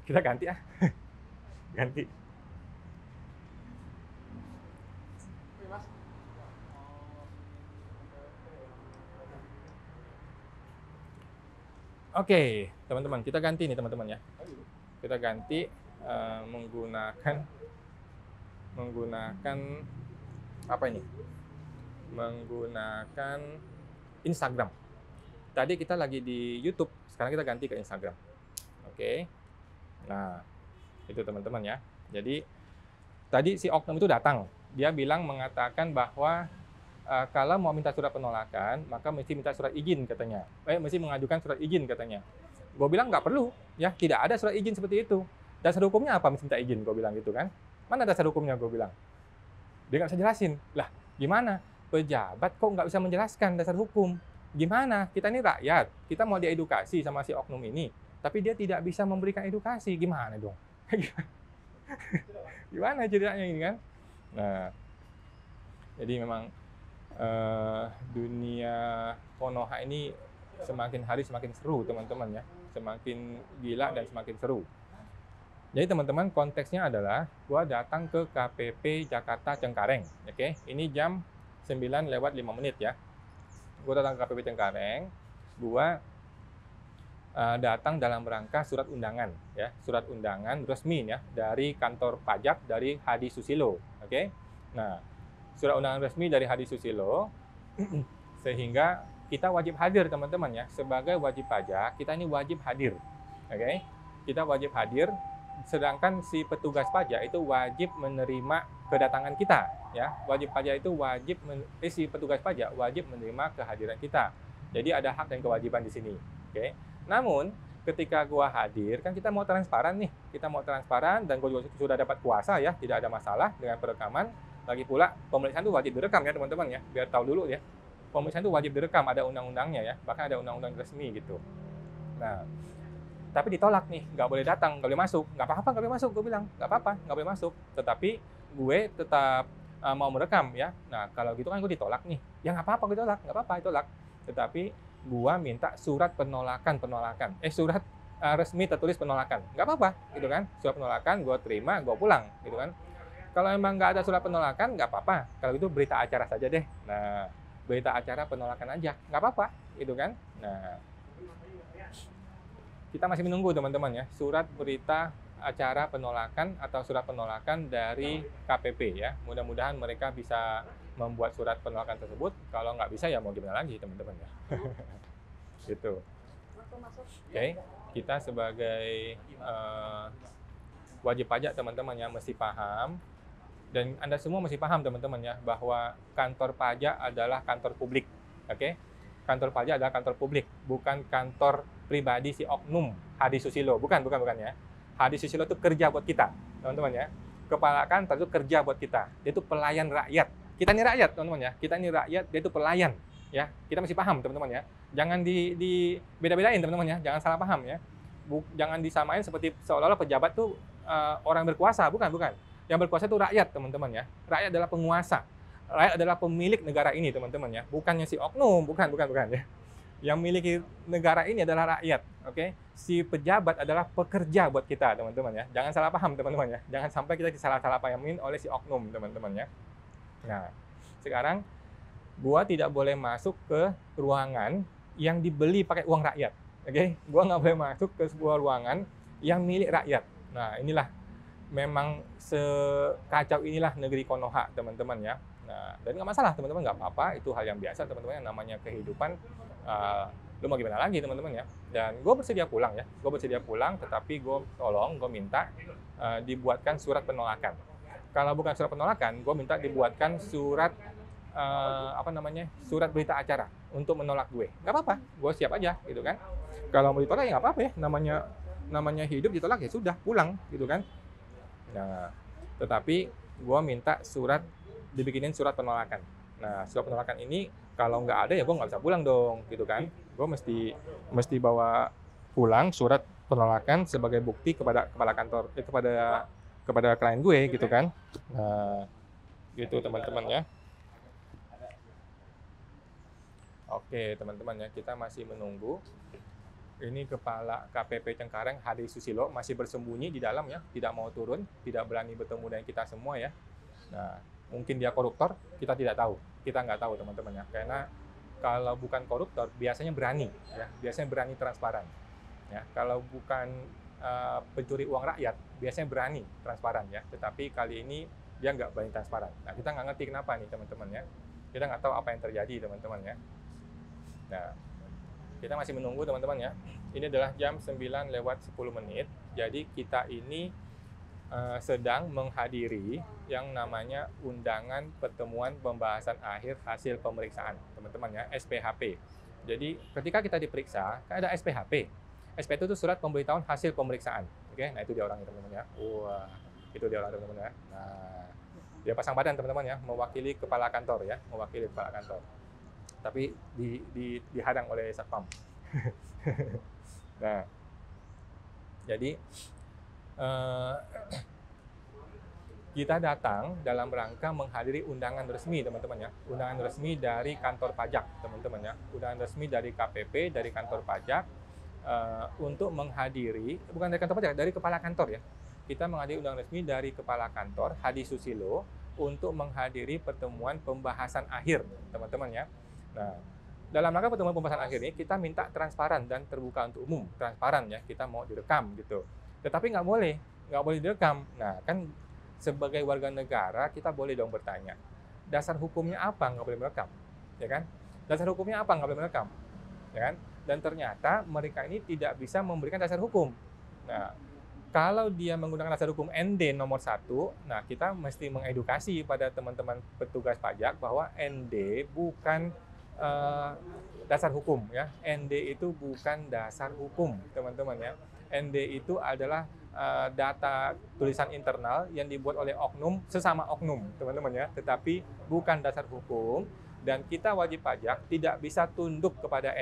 Kita ganti ah. Ganti. Oke, teman-teman, kita ganti nih teman-teman ya. Kita ganti menggunakan apa ini? Menggunakan Instagram. Tadi kita lagi di YouTube, sekarang kita ganti ke Instagram. Oke. Nah, itu teman-teman ya. Jadi tadi si oknum itu datang. Dia mengatakan bahwa kalau mau minta surat penolakan, maka mesti minta surat izin katanya. Mesti mengajukan surat izin katanya. Gue bilang nggak perlu, ya tidak ada surat izin seperti itu. Dasar hukumnya apa mesti minta izin? Gue bilang gitu kan. Mana dasar hukumnya? Gue bilang. Dia nggak bisa jelasin. Lah, gimana? Pejabat kok nggak bisa menjelaskan dasar hukum? Gimana? Kita ini rakyat, kita mau diedukasi sama si oknum ini, tapi dia tidak bisa memberikan edukasi. Gimana dong? Gimana ceritanya ini kan? Nah, jadi memang dunia Konoha ini semakin hari semakin seru teman-teman ya, semakin gila dan semakin seru. Jadi teman-teman, konteksnya adalah gua datang ke KPP Jakarta Cengkareng, oke? Ini jam 9:05 ya. Gua datang ke KPP Cengkareng, gua datang dalam rangka surat undangan ya, surat undangan resmi ya dari kantor pajak dari Hadi Susilo, oke? Nah, surat undangan resmi dari Hadi Susilo sehingga kita wajib hadir teman-teman ya, sebagai wajib pajak kita ini wajib hadir, oke? Kita wajib hadir, sedangkan si petugas pajak itu wajib menerima kedatangan kita ya, wajib pajak itu si petugas pajak wajib menerima kehadiran kita. Jadi ada hak dan kewajiban di sini, oke? Namun ketika gua hadir kan kita mau transparan nih, dan gua juga sudah dapat kuasa ya, tidak ada masalah dengan perekaman. Lagi pula pemeriksaan itu wajib direkam ya teman-teman ya, biar tahu dulu ya. Pemeriksaan itu wajib direkam, ada undang-undangnya ya, bahkan ada undang-undang resmi gitu. Nah, tapi ditolak nih, nggak boleh datang, nggak boleh masuk. Nggak apa-apa, nggak boleh masuk, gue bilang. Nggak apa-apa, nggak boleh masuk. Tetapi gue tetap mau merekam ya. Nah, kalau gitu kan gue ditolak nih. Ya nggak apa-apa, gue tolak, nggak apa-apa, ditolak. Tetapi gue minta surat penolakan. Surat resmi tertulis penolakan. Nggak apa-apa, gitu kan. Surat penolakan, gue terima, gue pulang, gitu kan. Kalau emang nggak ada surat penolakan, nggak apa-apa. Kalau itu berita acara saja deh. Nah, berita acara penolakan aja, nggak apa-apa, gitu kan. Nah, kita masih menunggu teman-teman ya, surat berita acara penolakan atau surat penolakan dari KPP ya. Mudah-mudahan mereka bisa membuat surat penolakan tersebut. Kalau nggak bisa ya mau gimana lagi teman-teman ya. Gitu. Oke, kita sebagai wajib pajak teman-teman ya mesti paham, dan Anda semua mesti paham teman-teman ya, bahwa kantor pajak adalah kantor publik. Oke? Kantor pajak adalah kantor publik, bukan kantor pribadi si oknum Hadi Susilo. Bukan ya. Hadi Susilo itu kerja buat kita, teman-teman ya. Kepala kantor itu kerja buat kita. Dia itu pelayan rakyat. Kita ini rakyat, teman-teman ya. Kita ini rakyat, dia itu pelayan. Ya, kita mesti paham teman-teman ya. Jangan di beda-bedain teman-teman ya. Jangan salah paham ya. Jangan disamain seperti seolah-olah pejabat tuh orang berkuasa. Bukan. Yang berkuasa itu rakyat, teman-teman ya. Rakyat adalah penguasa. Rakyat adalah pemilik negara ini, teman-teman ya. Bukannya si oknum, bukan ya. Yang memiliki negara ini adalah rakyat, oke? Si pejabat adalah pekerja buat kita, teman-teman ya. Jangan salah paham, teman-teman ya. Jangan sampai kita salah pahamin oleh si oknum, teman-teman ya. Nah, sekarang gua tidak boleh masuk ke ruangan yang dibeli pakai uang rakyat, oke? Gua nggak boleh masuk ke sebuah ruangan yang milik rakyat. Nah, inilah memang sekacau inilah negeri Konoha, teman-teman ya. Nah, dan nggak masalah, teman-teman, nggak apa-apa, itu hal yang biasa, teman-teman, yang namanya kehidupan. Lu mau gimana lagi, teman-teman ya. Dan gue bersedia pulang ya, tetapi gue minta dibuatkan surat penolakan. Kalau bukan surat penolakan, gue minta dibuatkan surat surat berita acara untuk menolak gue. Nggak apa-apa, gue siap aja, gitu kan. Kalau mau ditolak ya nggak apa-apa ya, namanya hidup, ditolak ya sudah, pulang, gitu kan. Nah, tetapi gue minta dibikinin surat penolakan. Nah, surat penolakan ini kalau nggak ada ya gue nggak bisa pulang dong, gitu kan. Gue mesti bawa pulang surat penolakan sebagai bukti kepada kepala kantor, kepada klien gue, gitu kan. Nah, gitu teman-teman ya. Oke teman-teman ya, kita masih menunggu. Ini Kepala KPP Cengkareng Hadi Susilo masih bersembunyi di dalam ya, tidak mau turun, tidak berani bertemu dengan kita semua ya. Nah, mungkin dia koruptor, kita tidak tahu. Kita nggak tahu teman-teman ya. Karena kalau bukan koruptor, biasanya berani ya, biasanya berani transparan. Ya, kalau bukan pencuri uang rakyat, biasanya berani transparan ya. Tetapi kali ini dia nggak berani transparan. Nah, kita nggak ngerti kenapa nih teman-teman ya. Kita nggak tahu apa yang terjadi teman-teman ya. Nah, kita masih menunggu teman-teman ya. Ini adalah jam 9:10. Jadi kita ini sedang menghadiri yang namanya undangan pertemuan pembahasan akhir hasil pemeriksaan teman-teman ya, SPHP. Jadi ketika kita diperiksa, kan ada SPHP. SPHP itu surat pemberitahuan hasil pemeriksaan. Oke, nah itu dia orangnya teman-teman ya. Wah, itu dia orang teman-teman ya. Nah, dia pasang badan teman-teman ya, mewakili kepala kantor ya, mewakili kepala kantor. Tapi dihadang oleh satpam. Nah, jadi kita datang dalam rangka menghadiri undangan resmi teman-teman ya, undangan resmi dari kantor pajak teman-teman ya, undangan resmi dari KPP, dari kantor pajak untuk menghadiri, bukan dari kantor pajak, dari kepala kantor ya. Kita menghadiri undangan resmi dari kepala kantor Hadi Susilo untuk menghadiri pertemuan pembahasan akhir teman-teman ya. Nah, dalam rangka pertemuan pembahasan akhir ini kita minta transparan dan terbuka untuk umum, transparan ya, kita mau direkam gitu. Tetapi nggak boleh direkam. Nah, kan sebagai warga negara kita boleh dong bertanya, dasar hukumnya apa nggak boleh merekam, ya kan? Dasar hukumnya apa nggak boleh merekam, ya kan? Dan ternyata mereka ini tidak bisa memberikan dasar hukum. Nah, kalau dia menggunakan dasar hukum ND nomor 1, nah kita mesti mengedukasi pada teman-teman petugas pajak bahwa ND bukan dasar hukum ya. ND itu bukan dasar hukum teman-teman ya. ND itu adalah data tulisan internal yang dibuat oleh oknum, sesama oknum teman-teman ya, tetapi bukan dasar hukum. Dan kita wajib pajak tidak bisa tunduk kepada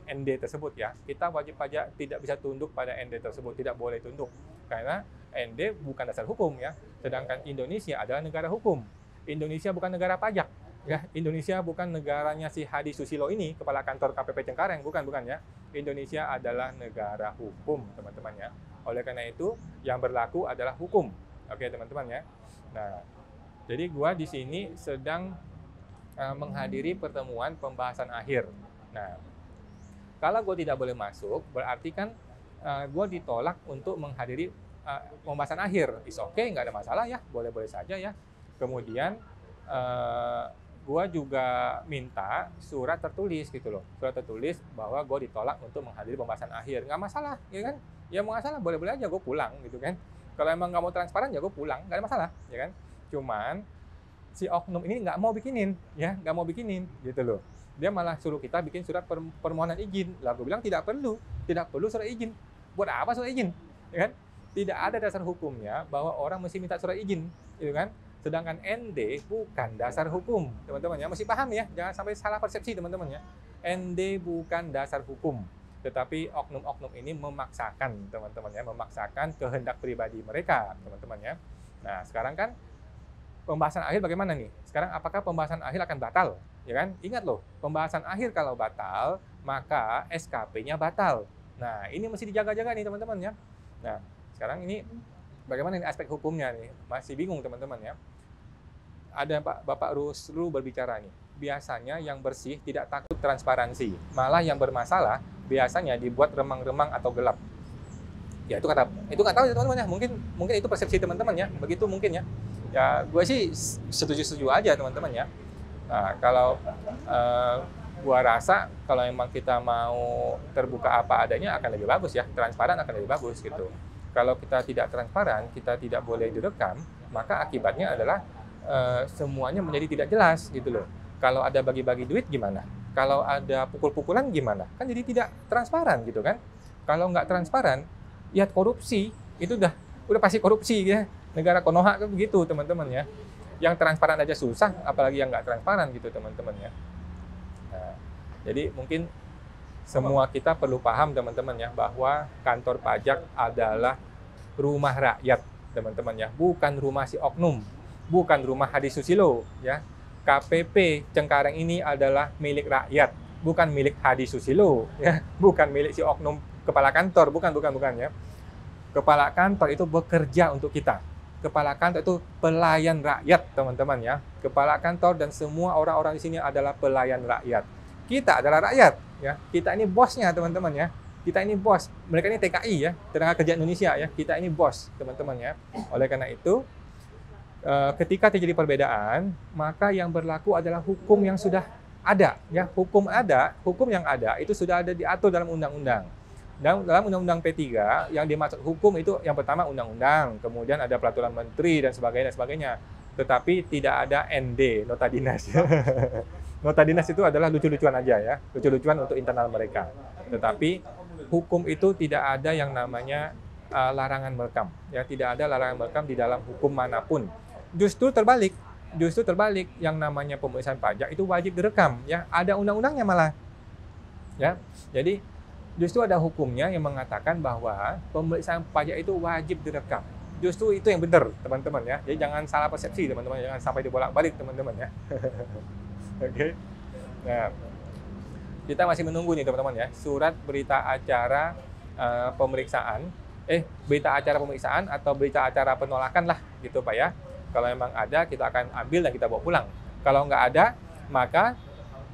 ND tersebut ya. Kita wajib pajak tidak bisa tunduk pada ND tersebut, tidak boleh tunduk. Karena ND bukan dasar hukum ya. Sedangkan Indonesia adalah negara hukum. Indonesia bukan negara pajak ya. Indonesia bukan negaranya si Hadi Susilo ini, kepala kantor KPP Cengkareng, bukan ya. Indonesia adalah negara hukum teman-teman ya. Oleh karena itu yang berlaku adalah hukum. Oke teman-teman ya. Nah, jadi gua di sini sedang menghadiri pertemuan pembahasan akhir. Nah, kalau gue tidak boleh masuk, berarti kan gue ditolak untuk menghadiri pembahasan akhir. Is okay, nggak ada masalah ya, boleh-boleh saja ya. Kemudian gue juga minta surat tertulis gitu loh, surat tertulis bahwa gue ditolak untuk menghadiri pembahasan akhir. Nggak masalah, ya kan? Ya mau masalah, boleh-boleh aja gue pulang gitu kan. Kalau emang nggak mau transparan ya gue pulang, nggak ada masalah, ya kan? Cuman si oknum ini nggak mau bikinin, ya nggak mau bikinin, gitu loh. Dia malah suruh kita bikin surat permohonan izin. Lalu gue bilang tidak perlu surat izin. Buat apa surat izin? Ya kan? Tidak ada dasar hukumnya bahwa orang mesti minta surat izin, gitu kan? Sedangkan ND bukan dasar hukum, teman-teman ya. Mesti paham ya, jangan sampai salah persepsi teman-teman ya. ND bukan dasar hukum, tetapi oknum-oknum ini memaksakan teman-teman ya, memaksakan kehendak pribadi mereka, teman-teman ya. Nah, sekarang kan pembahasan akhir bagaimana nih? Sekarang apakah pembahasan akhir akan batal? Ya kan? Ingat loh, pembahasan akhir kalau batal, maka SKP-nya batal. Nah, ini mesti dijaga-jaga nih teman-teman ya. Nah, sekarang ini bagaimana nih aspek hukumnya nih? Masih bingung teman-teman ya. Ada Bapak Ruslu berbicara nih. Biasanya yang bersih tidak takut transparansi. Malah yang bermasalah biasanya dibuat remang-remang atau gelap. Ya itu nggak tahu ya teman-teman ya. Mungkin itu persepsi teman-teman ya. Begitu mungkin ya. Ya, gue sih setuju-setuju aja teman-teman ya. Nah, kalau gue rasa kalau emang kita mau terbuka apa adanya akan lebih bagus ya, transparan akan lebih bagus gitu. Kalau kita tidak transparan, kita tidak boleh direkam, maka akibatnya adalah semuanya menjadi tidak jelas gitu loh. Kalau ada bagi-bagi duit gimana? Kalau ada pukul-pukulan gimana? Kan jadi tidak transparan gitu kan. Kalau nggak transparan, ya korupsi, itu udah pasti korupsi ya. Negara Konoha kan begitu teman-teman ya. Yang transparan aja susah, apalagi yang nggak transparan gitu teman-teman ya. Nah, jadi mungkin semua kita perlu paham teman-teman ya, bahwa kantor pajak adalah rumah rakyat teman-teman ya, bukan rumah si oknum, bukan rumah Hadi Susilo ya. KPP Cengkareng ini adalah milik rakyat, bukan milik Hadi Susilo, ya, bukan milik si oknum kepala kantor, bukan ya. Kepala kantor itu bekerja untuk kita. Kepala kantor itu pelayan rakyat, teman-teman ya. Kepala kantor dan semua orang-orang di sini adalah pelayan rakyat. Kita adalah rakyat, ya. Kita ini bosnya, teman-teman ya. Kita ini bos. Mereka ini TKI ya, Tenaga Kerja Indonesia ya. Kita ini bos, teman-teman ya. Oleh karena itu, ketika terjadi perbedaan, maka yang berlaku adalah hukum yang sudah ada, ya. Hukum yang ada itu sudah ada diatur dalam undang-undang. Dalam Undang-Undang P3 yang dimaksud hukum itu yang pertama undang-undang, kemudian ada peraturan menteri dan sebagainya. Tetapi tidak ada ND, nota dinas. Nota dinas itu adalah lucu-lucuan aja ya, lucu-lucuan untuk internal mereka. Tetapi hukum itu tidak ada yang namanya larangan merekam, ya, tidak ada larangan merekam di dalam hukum manapun. Justru terbalik, yang namanya pemeriksaan pajak itu wajib direkam, ya, ada undang-undangnya malah, ya. Jadi justru ada hukumnya yang mengatakan bahwa pemeriksaan pajak itu wajib direkam. Justru itu yang benar, teman-teman ya. Jadi jangan salah persepsi, teman-teman, jangan sampai dibolak-balik, teman-teman ya. Oke. Nah, kita masih menunggu nih, teman-teman ya, surat berita acara berita acara pemeriksaan atau berita acara penolakan lah, gitu Pak ya. Kalau memang ada, kita akan ambil dan kita bawa pulang. Kalau nggak ada, maka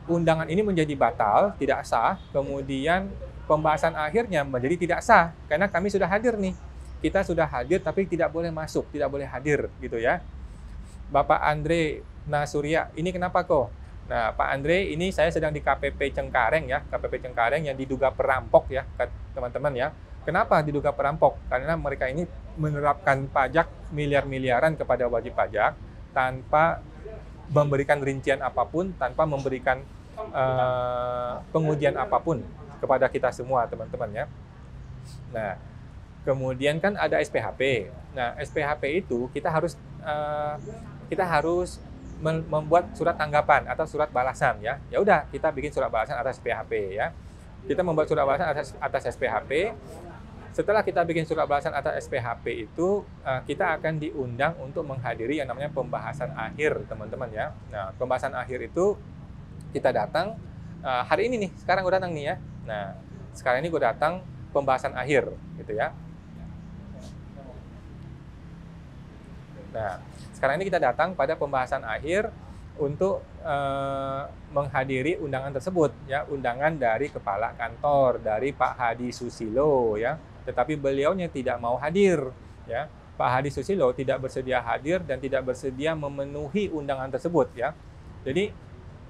undangan ini menjadi batal, tidak sah, kemudian pembahasan akhirnya menjadi tidak sah, karena kami sudah hadir nih. Kita sudah hadir, tapi tidak boleh masuk, tidak boleh hadir, gitu ya. Bapak Andre Nasurya, ini kenapa kok? Nah, Pak Andre, ini saya sedang di KPP Cengkareng ya, KPP Cengkareng yang diduga perampok ya, teman-teman ya. Kenapa diduga perampok? Karena mereka ini menerapkan pajak miliar-miliaran kepada wajib pajak tanpa memberikan rincian apapun, tanpa memberikan pengujian apapun kepada kita semua, teman-teman ya. Nah, kemudian kan ada SPHP. Nah, SPHP itu kita harus membuat surat tanggapan atau surat balasan ya. Ya udah, kita bikin surat balasan atas SPHP ya. Kita membuat surat balasan atas SPHP. Setelah kita bikin surat balasan atas SPHP itu, kita akan diundang untuk menghadiri yang namanya pembahasan akhir, teman-teman ya. Nah, pembahasan akhir itu kita datang hari ini nih, sekarang gue datang nih ya. Nah, sekarang ini gue datang pembahasan akhir, gitu ya. Nah, sekarang ini kita datang pada pembahasan akhir untuk menghadiri undangan tersebut, ya, undangan dari kepala kantor, dari Pak Hadi Susilo, ya. Tetapi beliaunya tidak mau hadir, ya. Pak Hadi Susilo tidak bersedia hadir dan tidak bersedia memenuhi undangan tersebut, ya. Jadi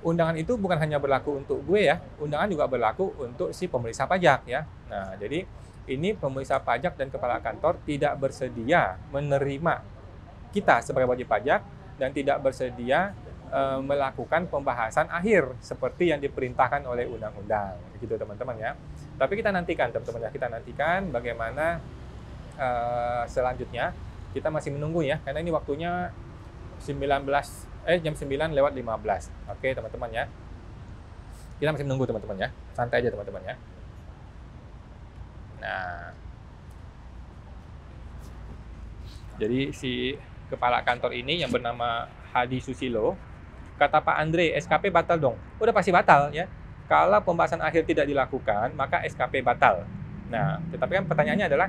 undangan itu bukan hanya berlaku untuk gue ya, undangan juga berlaku untuk si pemeriksa pajak ya. Nah, jadi ini pemeriksa pajak dan kepala kantor tidak bersedia menerima kita sebagai wajib pajak dan tidak bersedia melakukan pembahasan akhir seperti yang diperintahkan oleh undang-undang, gitu teman-teman ya. Tapi kita nantikan teman-teman ya, kita nantikan bagaimana selanjutnya. Kita masih menunggu ya, karena ini waktunya jam 9:15. Oke teman-teman ya. Kita masih menunggu teman-teman ya. Santai aja teman-teman ya. Nah, jadi si kepala kantor ini yang bernama Hadi Susilo, kata Pak Andre, SKP batal dong. Udah pasti batal ya. Kalau pembahasan akhir tidak dilakukan, maka SKP batal. Nah, tetapi kan pertanyaannya adalah,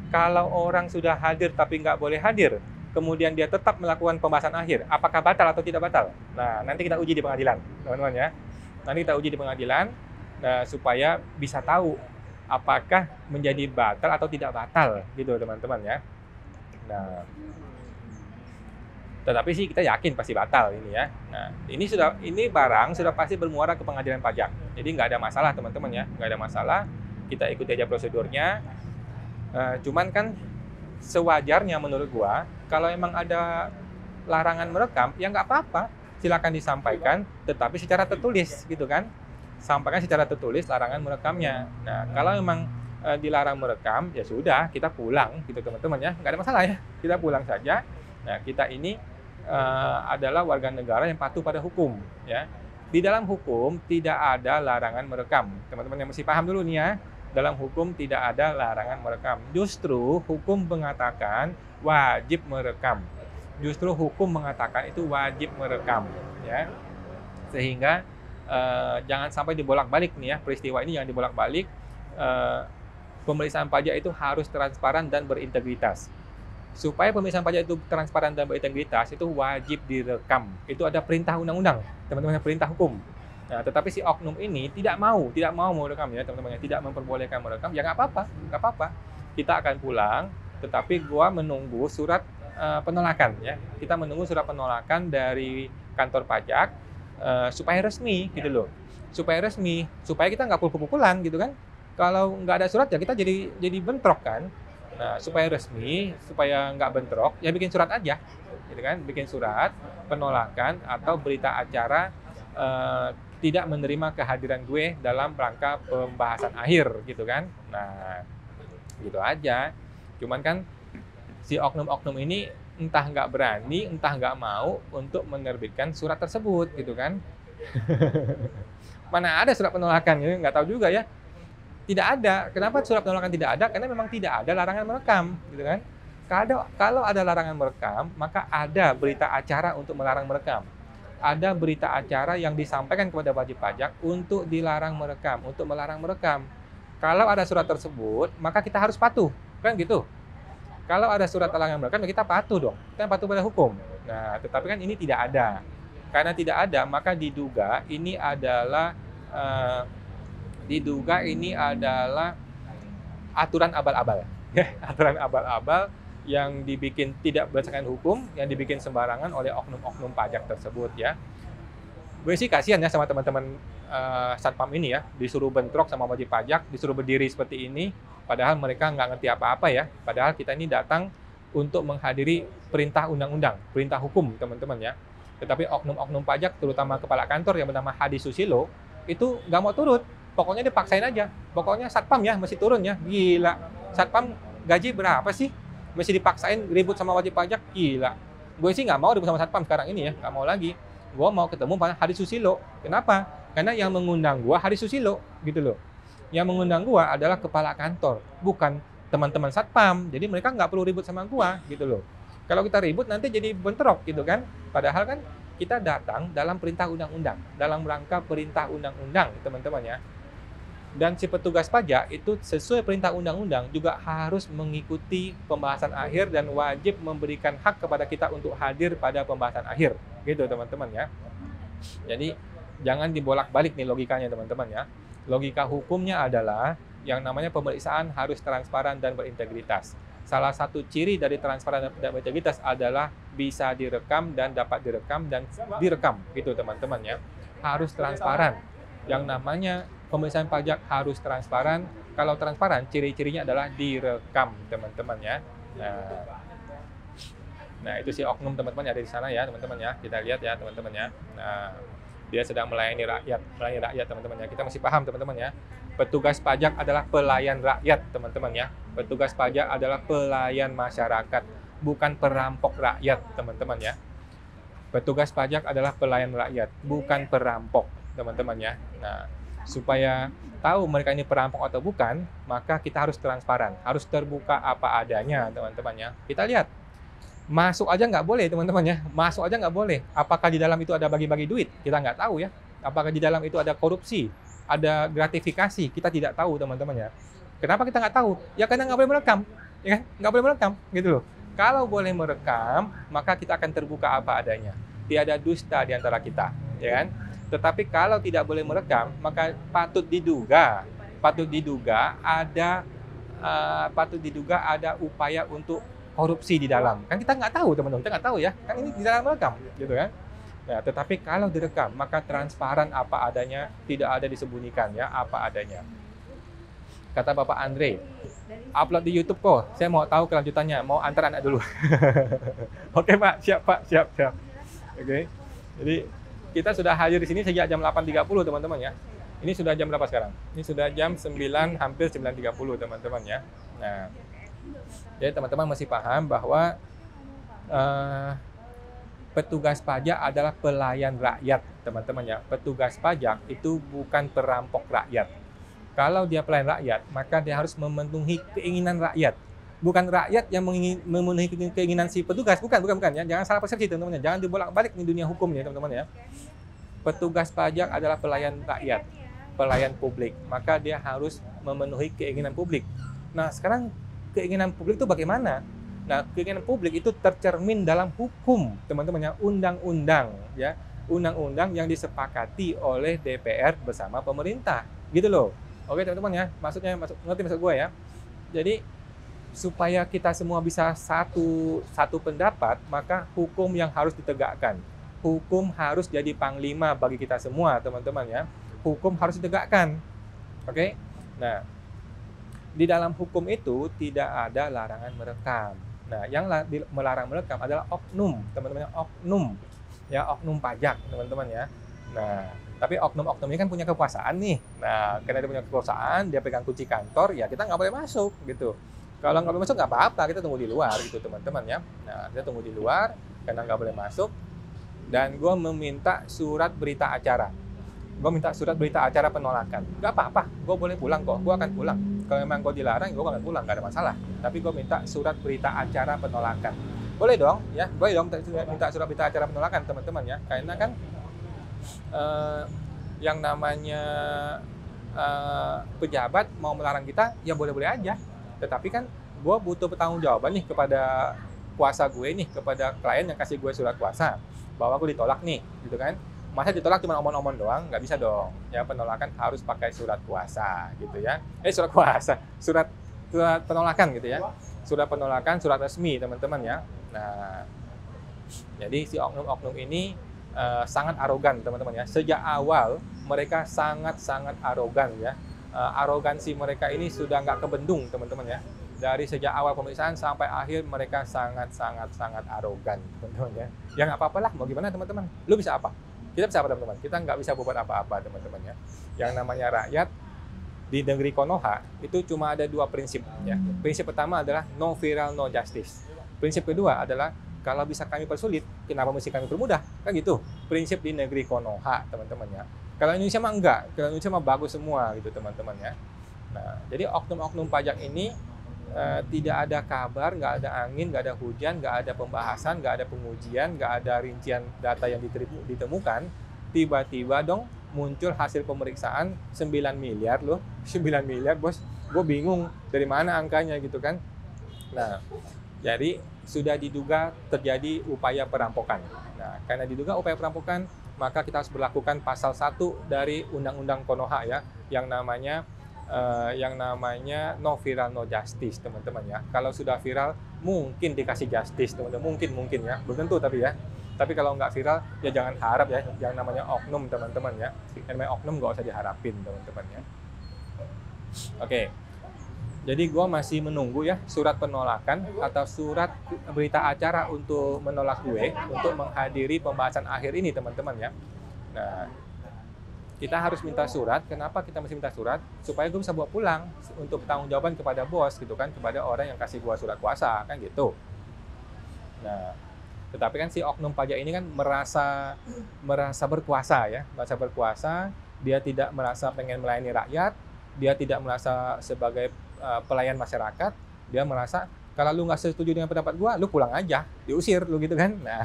kalau orang sudah hadir tapi nggak boleh hadir, kemudian dia tetap melakukan pembahasan akhir, apakah batal atau tidak batal? Nah, nanti kita uji di pengadilan, teman-teman ya. Nanti kita uji di pengadilan, supaya bisa tahu apakah menjadi batal atau tidak batal, gitu teman-teman ya. Nah, tetapi sih kita yakin pasti batal ini ya. Nah, ini barang sudah pasti bermuara ke pengadilan pajak. Jadi nggak ada masalah teman-teman ya, nggak ada masalah. Kita ikuti aja prosedurnya. Cuman kan sewajarnya menurut gua, kalau emang ada larangan merekam, ya nggak apa-apa, silakan disampaikan, tetapi secara tertulis gitu kan. Sampaikan secara tertulis larangan merekamnya. Nah, kalau memang dilarang merekam, ya sudah, kita pulang gitu teman-teman ya, nggak ada masalah ya, kita pulang saja. Nah, kita ini adalah warga negara yang patuh pada hukum ya. Di dalam hukum tidak ada larangan merekam. Teman-teman yang mesti paham dulu nih ya. Dalam hukum tidak ada larangan merekam. Justru hukum mengatakan wajib merekam. Justru hukum mengatakan itu wajib merekam ya. Sehingga jangan sampai dibolak-balik nih ya, peristiwa ini jangan dibolak-balik. Pemeriksaan pajak itu harus transparan dan berintegritas. Supaya pemeriksaan pajak itu transparan dan berintegritas, itu wajib direkam. Itu ada perintah undang-undang, teman-teman, perintah hukum. Nah, tetapi si oknum ini tidak mau merekam ya, teman-teman, tidak memperbolehkan merekam, ya nggak apa-apa. Kita akan pulang, tetapi gua menunggu surat penolakan ya. Kita menunggu surat penolakan dari kantor pajak supaya resmi gitu loh. Supaya kita nggak pukul-pukulan gitu kan. Kalau nggak ada surat ya kita jadi bentrok kan. Nah, supaya resmi, supaya nggak bentrok, ya bikin surat aja, gitu kan? Bikin surat penolakan atau berita acara tidak menerima kehadiran gue dalam rangka pembahasan akhir, gitu kan? Nah, gitu aja. Cuman kan si oknum-oknum ini entah nggak berani, entah nggak mau untuk menerbitkan surat tersebut, gitu kan? Mana ada surat penolakan, gitu? Nggak tahu juga ya. Tidak ada. Kenapa surat penolakan tidak ada? Karena memang tidak ada larangan merekam, gitu kan? Kalau ada larangan merekam, maka ada berita acara untuk melarang merekam. Ada berita acara yang disampaikan kepada wajib pajak untuk dilarang merekam, untuk melarang merekam. Kalau ada surat tersebut, maka kita harus patuh, kan gitu. Kalau ada surat larangan merekam, kita patuh dong. Kita patuh pada hukum. Nah, tetapi kan ini tidak ada. Karena tidak ada, maka diduga ini adalah aturan abal-abal. Aturan abal-abal yang dibikin tidak berdasarkan hukum, yang dibikin sembarangan oleh oknum-oknum pajak tersebut ya. Gue sih kasihan ya sama teman-teman satpam ini ya, disuruh bentrok sama wajib pajak, disuruh berdiri seperti ini, padahal mereka nggak ngerti apa-apa ya. Padahal kita ini datang untuk menghadiri perintah undang-undang, perintah hukum teman-teman ya. Tetapi oknum-oknum pajak, terutama kepala kantor yang bernama Hadi Susilo, itu nggak mau turut. Pokoknya dipaksain aja. Pokoknya satpam ya mesti turun ya. Gila. Satpam gaji berapa sih? Mesti dipaksain ribut sama wajib pajak. Gila. Gue sih nggak mau ribut sama satpam sekarang ini ya. Nggak mau lagi. Gue mau ketemu Pak Hadi Susilo. Kenapa? Karena yang mengundang gue Hadi Susilo. Gitu loh. Yang mengundang gue adalah kepala kantor. Bukan teman-teman satpam. Jadi mereka nggak perlu ribut sama gue. Gitu loh. Kalau kita ribut nanti jadi bentrok gitu kan. Padahal kan kita datang dalam perintah undang-undang. Dalam rangka perintah undang-undang teman-teman ya. Dan si petugas pajak itu sesuai perintah undang-undang juga harus mengikuti pembahasan akhir dan wajib memberikan hak kepada kita untuk hadir pada pembahasan akhir. Gitu teman-teman ya. Jadi jangan dibolak-balik nih logikanya teman-teman ya. Logika hukumnya adalah yang namanya pemeriksaan harus transparan dan berintegritas. Salah satu ciri dari transparan dan berintegritas adalah bisa direkam dan dapat direkam dan direkam gitu teman-teman ya. Harus transparan. Yang namanya pemeriksaan pajak harus transparan. Kalau transparan, ciri-cirinya adalah direkam, teman-teman ya. Nah, itu si oknum teman-teman yang ada di sana ya, teman-teman ya. Kita lihat ya, teman-teman ya. Nah, dia sedang melayani rakyat, teman-teman ya. Kita masih paham, teman-teman ya. Petugas pajak adalah pelayan rakyat, teman-teman ya. Petugas pajak adalah pelayan masyarakat, bukan perampok rakyat, teman-teman ya. Petugas pajak adalah pelayan rakyat, bukan perampok, teman-teman ya. Nah, supaya tahu mereka ini perampok atau bukan, maka kita harus transparan, harus terbuka apa adanya, teman-teman ya. Kita lihat, masuk aja nggak boleh, teman-teman ya. Masuk aja nggak boleh. Apakah di dalam itu ada bagi-bagi duit? Kita nggak tahu ya. Apakah di dalam itu ada korupsi, ada gratifikasi? Kita tidak tahu, teman-teman ya. Kenapa kita nggak tahu? Ya karena nggak boleh merekam, ya kan? Nggak boleh merekam, gitu loh. Kalau boleh merekam, maka kita akan terbuka apa adanya. Tiada dusta di antara kita, ya kan? Tetapi kalau tidak boleh merekam, maka patut diduga ada upaya untuk korupsi di dalam. Kan kita nggak tahu, teman-teman, kita nggak tahu ya. Kan ini di dalam merekam, gitu kan? Nah, tetapi kalau direkam, maka transparan apa adanya, tidak ada disembunyikan ya, apa adanya. Kata Bapak Andre, upload di YouTube kok. Saya mau tahu kelanjutannya, mau antar anak dulu. Oke Pak, siap Pak, siap. Oke. Jadi kita sudah hadir di sini sejak jam 8.30 teman-teman ya. Ini sudah jam berapa sekarang? Ini sudah jam 9, hampir 9.30 teman-teman ya. Nah, jadi teman-teman masih paham bahwa petugas pajak adalah pelayan rakyat, teman-teman ya. Petugas pajak itu bukan perampok rakyat. Kalau dia pelayan rakyat, maka dia harus memenuhi keinginan rakyat. Bukan rakyat yang memenuhi keinginan si petugas, bukan ya. Jangan salah persepsi teman-teman ya. Jangan dibolak-balik di dunia hukum ya teman-teman ya. Petugas pajak adalah pelayan rakyat, pelayan publik, maka dia harus memenuhi keinginan publik. Nah, sekarang keinginan publik itu bagaimana? Nah, keinginan publik itu tercermin dalam hukum, teman-teman ya, undang-undang ya, undang-undang yang disepakati oleh DPR bersama pemerintah, gitu loh. Oke, teman-teman ya, ngerti maksud gue ya. Jadi supaya kita semua bisa satu pendapat, maka hukum yang harus ditegakkan. Hukum harus jadi panglima bagi kita semua, teman-teman ya. Hukum harus ditegakkan. Oke? Nah, di dalam hukum itu tidak ada larangan merekam. Nah, yang melarang merekam adalah oknum, teman-teman, oknum. Ya, oknum pajak, teman-teman ya. Nah, tapi oknum-oknum ini kan punya kekuasaan nih. Nah, karena dia punya kekuasaan, dia pegang kunci kantor, ya kita nggak boleh masuk gitu. Kalau nggak boleh masuk nggak apa-apa, kita tunggu di luar gitu, teman-teman ya. Nah, kita tunggu di luar karena nggak boleh masuk. Dan gue meminta surat berita acara. Gue minta surat berita acara penolakan. Gak apa-apa, gue boleh pulang kok. Gue akan pulang. Kalau memang gue dilarang, gue akan pulang. Gak ada masalah. Tapi gue minta surat berita acara penolakan. Boleh dong, ya. Boleh dong minta surat berita acara penolakan, teman-teman ya. Karena kan yang namanya pejabat mau melarang kita, ya boleh-boleh aja. Tetapi kan gue butuh pertanggungjawaban nih kepada kuasa gue nih, kepada klien yang kasih gue surat kuasa. Bahwa aku ditolak nih, gitu kan. Masa ditolak cuma omong-omong doang? Nggak bisa dong. Ya, penolakan harus pakai surat kuasa, gitu ya. Surat penolakan gitu ya. Surat penolakan, surat resmi, teman-teman ya. Nah, jadi si oknum-oknum ini sangat arogan, teman-teman ya. Sejak awal, mereka sangat-sangat arogan ya. Arogansi mereka ini sudah nggak kebendung, teman-teman ya. Dari sejak awal pemeriksaan sampai akhir mereka sangat arogan, teman-teman ya. Ya nggak apa-apa lah, mau gimana teman-teman? Lu bisa apa? Kita bisa apa teman-teman? Kita nggak bisa berbuat apa-apa, teman-teman ya. Yang namanya rakyat di negeri Konoha itu cuma ada 2 prinsip ya. Prinsip pertama adalah no viral, no justice. Prinsip kedua adalah kalau bisa kami persulit, kenapa mesti kami permudah? Kan gitu. Prinsip di negeri Konoha, teman-teman ya. Kalau Indonesia mah enggak, kalau Indonesia mah bagus semua gitu, teman-teman ya. Nah, jadi oknum-oknum pajak ini tidak ada kabar, nggak ada angin, nggak ada hujan, nggak ada pembahasan, nggak ada pengujian, nggak ada rincian data yang ditemukan, tiba-tiba dong muncul hasil pemeriksaan 9 miliar loh, 9 miliar bos, gue bingung dari mana angkanya gitu kan. Nah, jadi sudah diduga terjadi upaya perampokan. Nah, karena diduga upaya perampokan, maka kita harus berlakukan pasal 1 dari Undang-Undang Konoha ya, yang namanya no viral no justice, teman-teman ya. Kalau sudah viral mungkin dikasih justice, teman-teman, mungkin ya, belum tentu tapi ya. Tapi kalau nggak viral ya jangan harap ya, yang namanya oknum, teman-teman ya. Yang namanya oknum nggak usah diharapin, teman-teman ya. Oke, jadi gue masih menunggu ya surat penolakan atau surat berita acara untuk menolak gue untuk menghadiri pembahasan akhir ini, teman-teman ya. Nah, kita harus minta surat. Kenapa kita mesti minta surat? Supaya gue bisa bawa pulang untuk pertanggungjawaban kepada bos gitu kan, kepada orang yang kasih gue surat kuasa kan gitu. Nah, tetapi kan si oknum pajak ini kan merasa berkuasa ya, merasa berkuasa. Dia tidak merasa pengen melayani rakyat, dia tidak merasa sebagai pelayan masyarakat. Dia merasa kalau lu nggak setuju dengan pendapat gue, lu pulang aja, diusir lu gitu kan. Nah,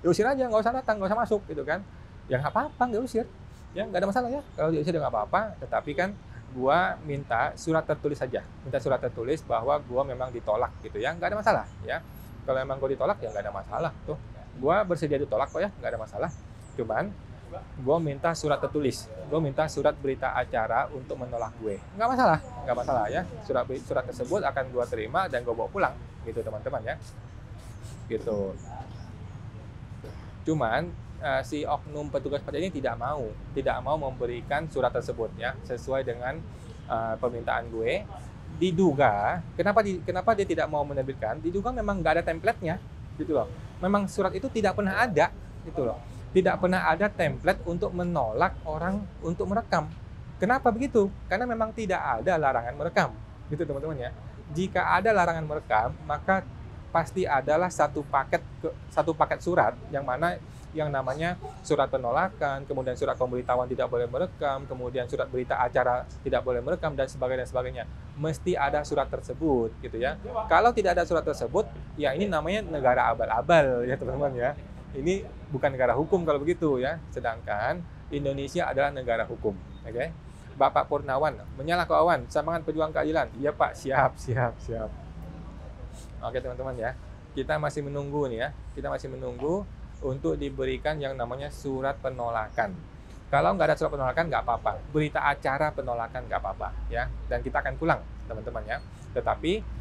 diusir aja, nggak usah datang, nggak usah masuk gitu kan. Ya nggak apa-apa, nggak usir. Ya nggak ada masalah ya, kalau diusir nggak apa-apa, tetapi kan gua minta surat tertulis saja, minta surat tertulis bahwa gua memang ditolak gitu ya, nggak ada masalah ya. Kalau memang gua ditolak ya nggak ada masalah tuh, gua bersedia ditolak kok ya, nggak ada masalah. Cuman gua minta surat tertulis, gua minta surat berita acara untuk menolak gue, nggak masalah ya. Surat tersebut akan gua terima dan gua bawa pulang gitu, teman-teman ya, gitu. Cuman si oknum petugas pajak ini tidak mau memberikan surat tersebut ya, sesuai dengan permintaan gue. Diduga kenapa dia tidak mau menerbitkan, diduga memang nggak ada template-nya gitu loh. Memang surat itu tidak pernah ada gitu loh, tidak pernah ada template untuk menolak orang untuk merekam. Kenapa begitu? Karena memang tidak ada larangan merekam gitu, teman-teman ya. Jika ada larangan merekam, maka pasti adalah satu paket surat yang mana yang namanya surat penolakan, kemudian surat pemberitahuan tidak boleh merekam, kemudian surat berita acara tidak boleh merekam, dan sebagainya. Mesti ada surat tersebut gitu ya. Kalau tidak ada surat tersebut, ya ini namanya negara abal-abal ya, teman-teman ya. Ini bukan negara hukum kalau begitu ya. Sedangkan Indonesia adalah negara hukum. Oke. Bapak Purnawan, menyalah kawan, semangat pejuang keadilan. Iya Pak, siap, siap, siap. Oke teman-teman ya. Kita masih menunggu nih ya. Kita masih menunggu untuk diberikan yang namanya surat penolakan. Kalau nggak ada surat penolakan nggak apa-apa. Berita acara penolakan nggak apa-apa ya. Dan kita akan pulang teman-teman ya. Tetapi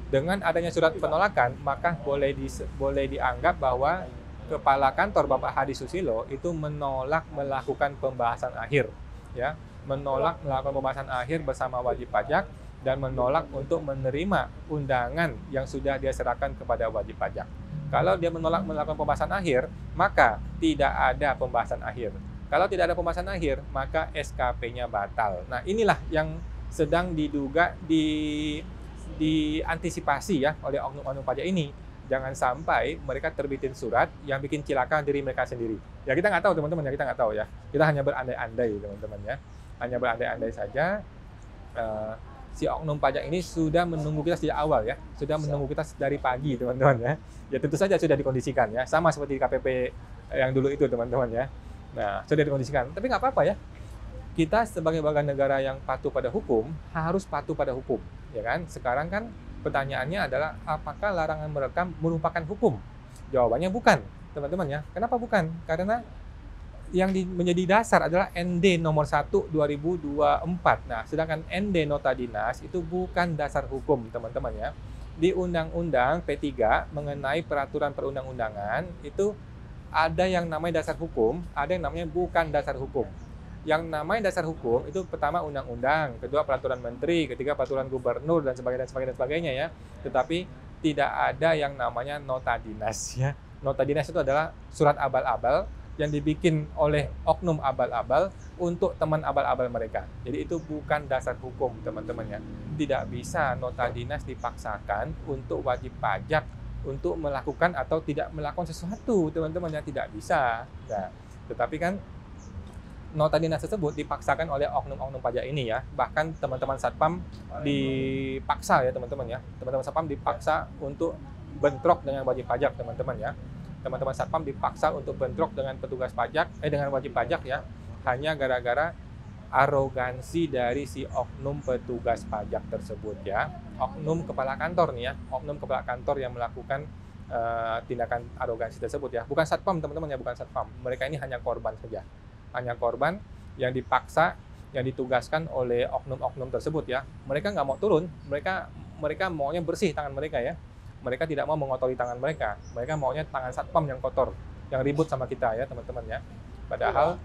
dengan adanya surat penolakan, maka boleh dianggap bahwa Kepala Kantor Bapak Hadi Susilo itu menolak melakukan pembahasan akhir, ya, menolak melakukan pembahasan akhir bersama wajib pajak dan menolak untuk menerima undangan yang sudah dia serahkan kepada wajib pajak. Kalau dia menolak melakukan pembahasan akhir, maka tidak ada pembahasan akhir. Kalau tidak ada pembahasan akhir, maka SKP-nya batal. Nah, inilah yang sedang diduga diantisipasi ya oleh oknum-oknum pajak ini. Jangan sampai mereka terbitin surat yang bikin cilaka diri mereka sendiri. Ya kita nggak tahu teman-teman ya, kita nggak tahu ya. Kita hanya berandai-andai teman-teman ya. Hanya berandai-andai saja. Si oknum pajak ini sudah menunggu kita sejak awal ya. Sudah menunggu kita dari pagi teman-teman ya. Ya tentu saja sudah dikondisikan ya. Sama seperti KPP yang dulu itu teman-teman ya. Nah sudah dikondisikan. Tapi nggak apa-apa ya. Kita sebagai warga negara yang patuh pada hukum harus patuh pada hukum, ya kan? Sekarang kan pertanyaannya adalah apakah larangan merekam merupakan hukum? Jawabannya bukan, teman-teman ya. Kenapa bukan? Karena yang menjadi dasar adalah ND nomor 1 2024. Nah, sedangkan ND nota dinas itu bukan dasar hukum, teman-teman ya. Di Undang-Undang P3 mengenai peraturan perundang-undangan itu ada yang namanya dasar hukum, ada yang namanya bukan dasar hukum. Yang namanya dasar hukum itu pertama undang-undang, kedua peraturan menteri, ketiga peraturan gubernur dan sebagainya ya. Tetapi tidak ada yang namanya nota dinas ya. Nota dinas itu adalah surat abal-abal yang dibikin oleh oknum abal-abal untuk teman abal-abal mereka. Jadi itu bukan dasar hukum teman-teman ya. Tidak bisa nota dinas dipaksakan untuk wajib pajak untuk melakukan atau tidak melakukan sesuatu teman-teman ya, tidak bisa. Nah, tetapi kan nota dinas tersebut dipaksakan oleh oknum-oknum pajak ini ya. Bahkan teman-teman Satpam dipaksa ya teman-teman ya. Teman-teman Satpam dipaksa untuk bentrok dengan wajib pajak teman-teman ya. Teman-teman Satpam dipaksa untuk bentrok dengan petugas pajak, dengan wajib pajak ya. Hanya gara-gara arogansi dari si oknum petugas pajak tersebut ya. Oknum kepala kantor nih ya. Oknum kepala kantor yang melakukan tindakan arogansi tersebut ya. Bukan Satpam teman-teman ya, bukan Satpam. Mereka ini hanya korban saja. Hanya korban yang dipaksa, yang ditugaskan oleh oknum-oknum tersebut ya. Mereka nggak mau turun, mereka maunya bersih tangan mereka ya. Mereka tidak mau mengotori tangan mereka. Mereka maunya tangan Satpam yang kotor, yang ribut sama kita ya teman-teman ya. Padahal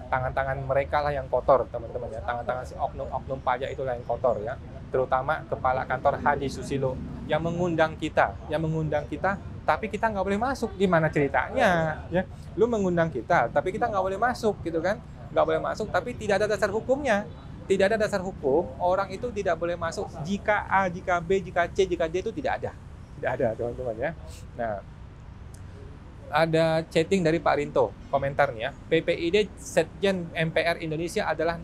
tangan-tangan mereka lah yang kotor teman-teman ya. Tangan-tangan si oknum-oknum pajak itulah yang kotor ya. Terutama Kepala Kantor Hadi Susilo yang mengundang kita, tapi kita nggak boleh masuk. Gimana ceritanya ya? Lu mengundang kita tapi kita nggak boleh masuk gitu kan, nggak boleh masuk tapi tidak ada dasar hukumnya. Tidak ada dasar hukum orang itu tidak boleh masuk jika A, jika B, jika C, jika D itu tidak ada teman-teman ya. Nah, ada chatting dari Pak Rinto, komentarnya PPID Setjen MPR Indonesia adalah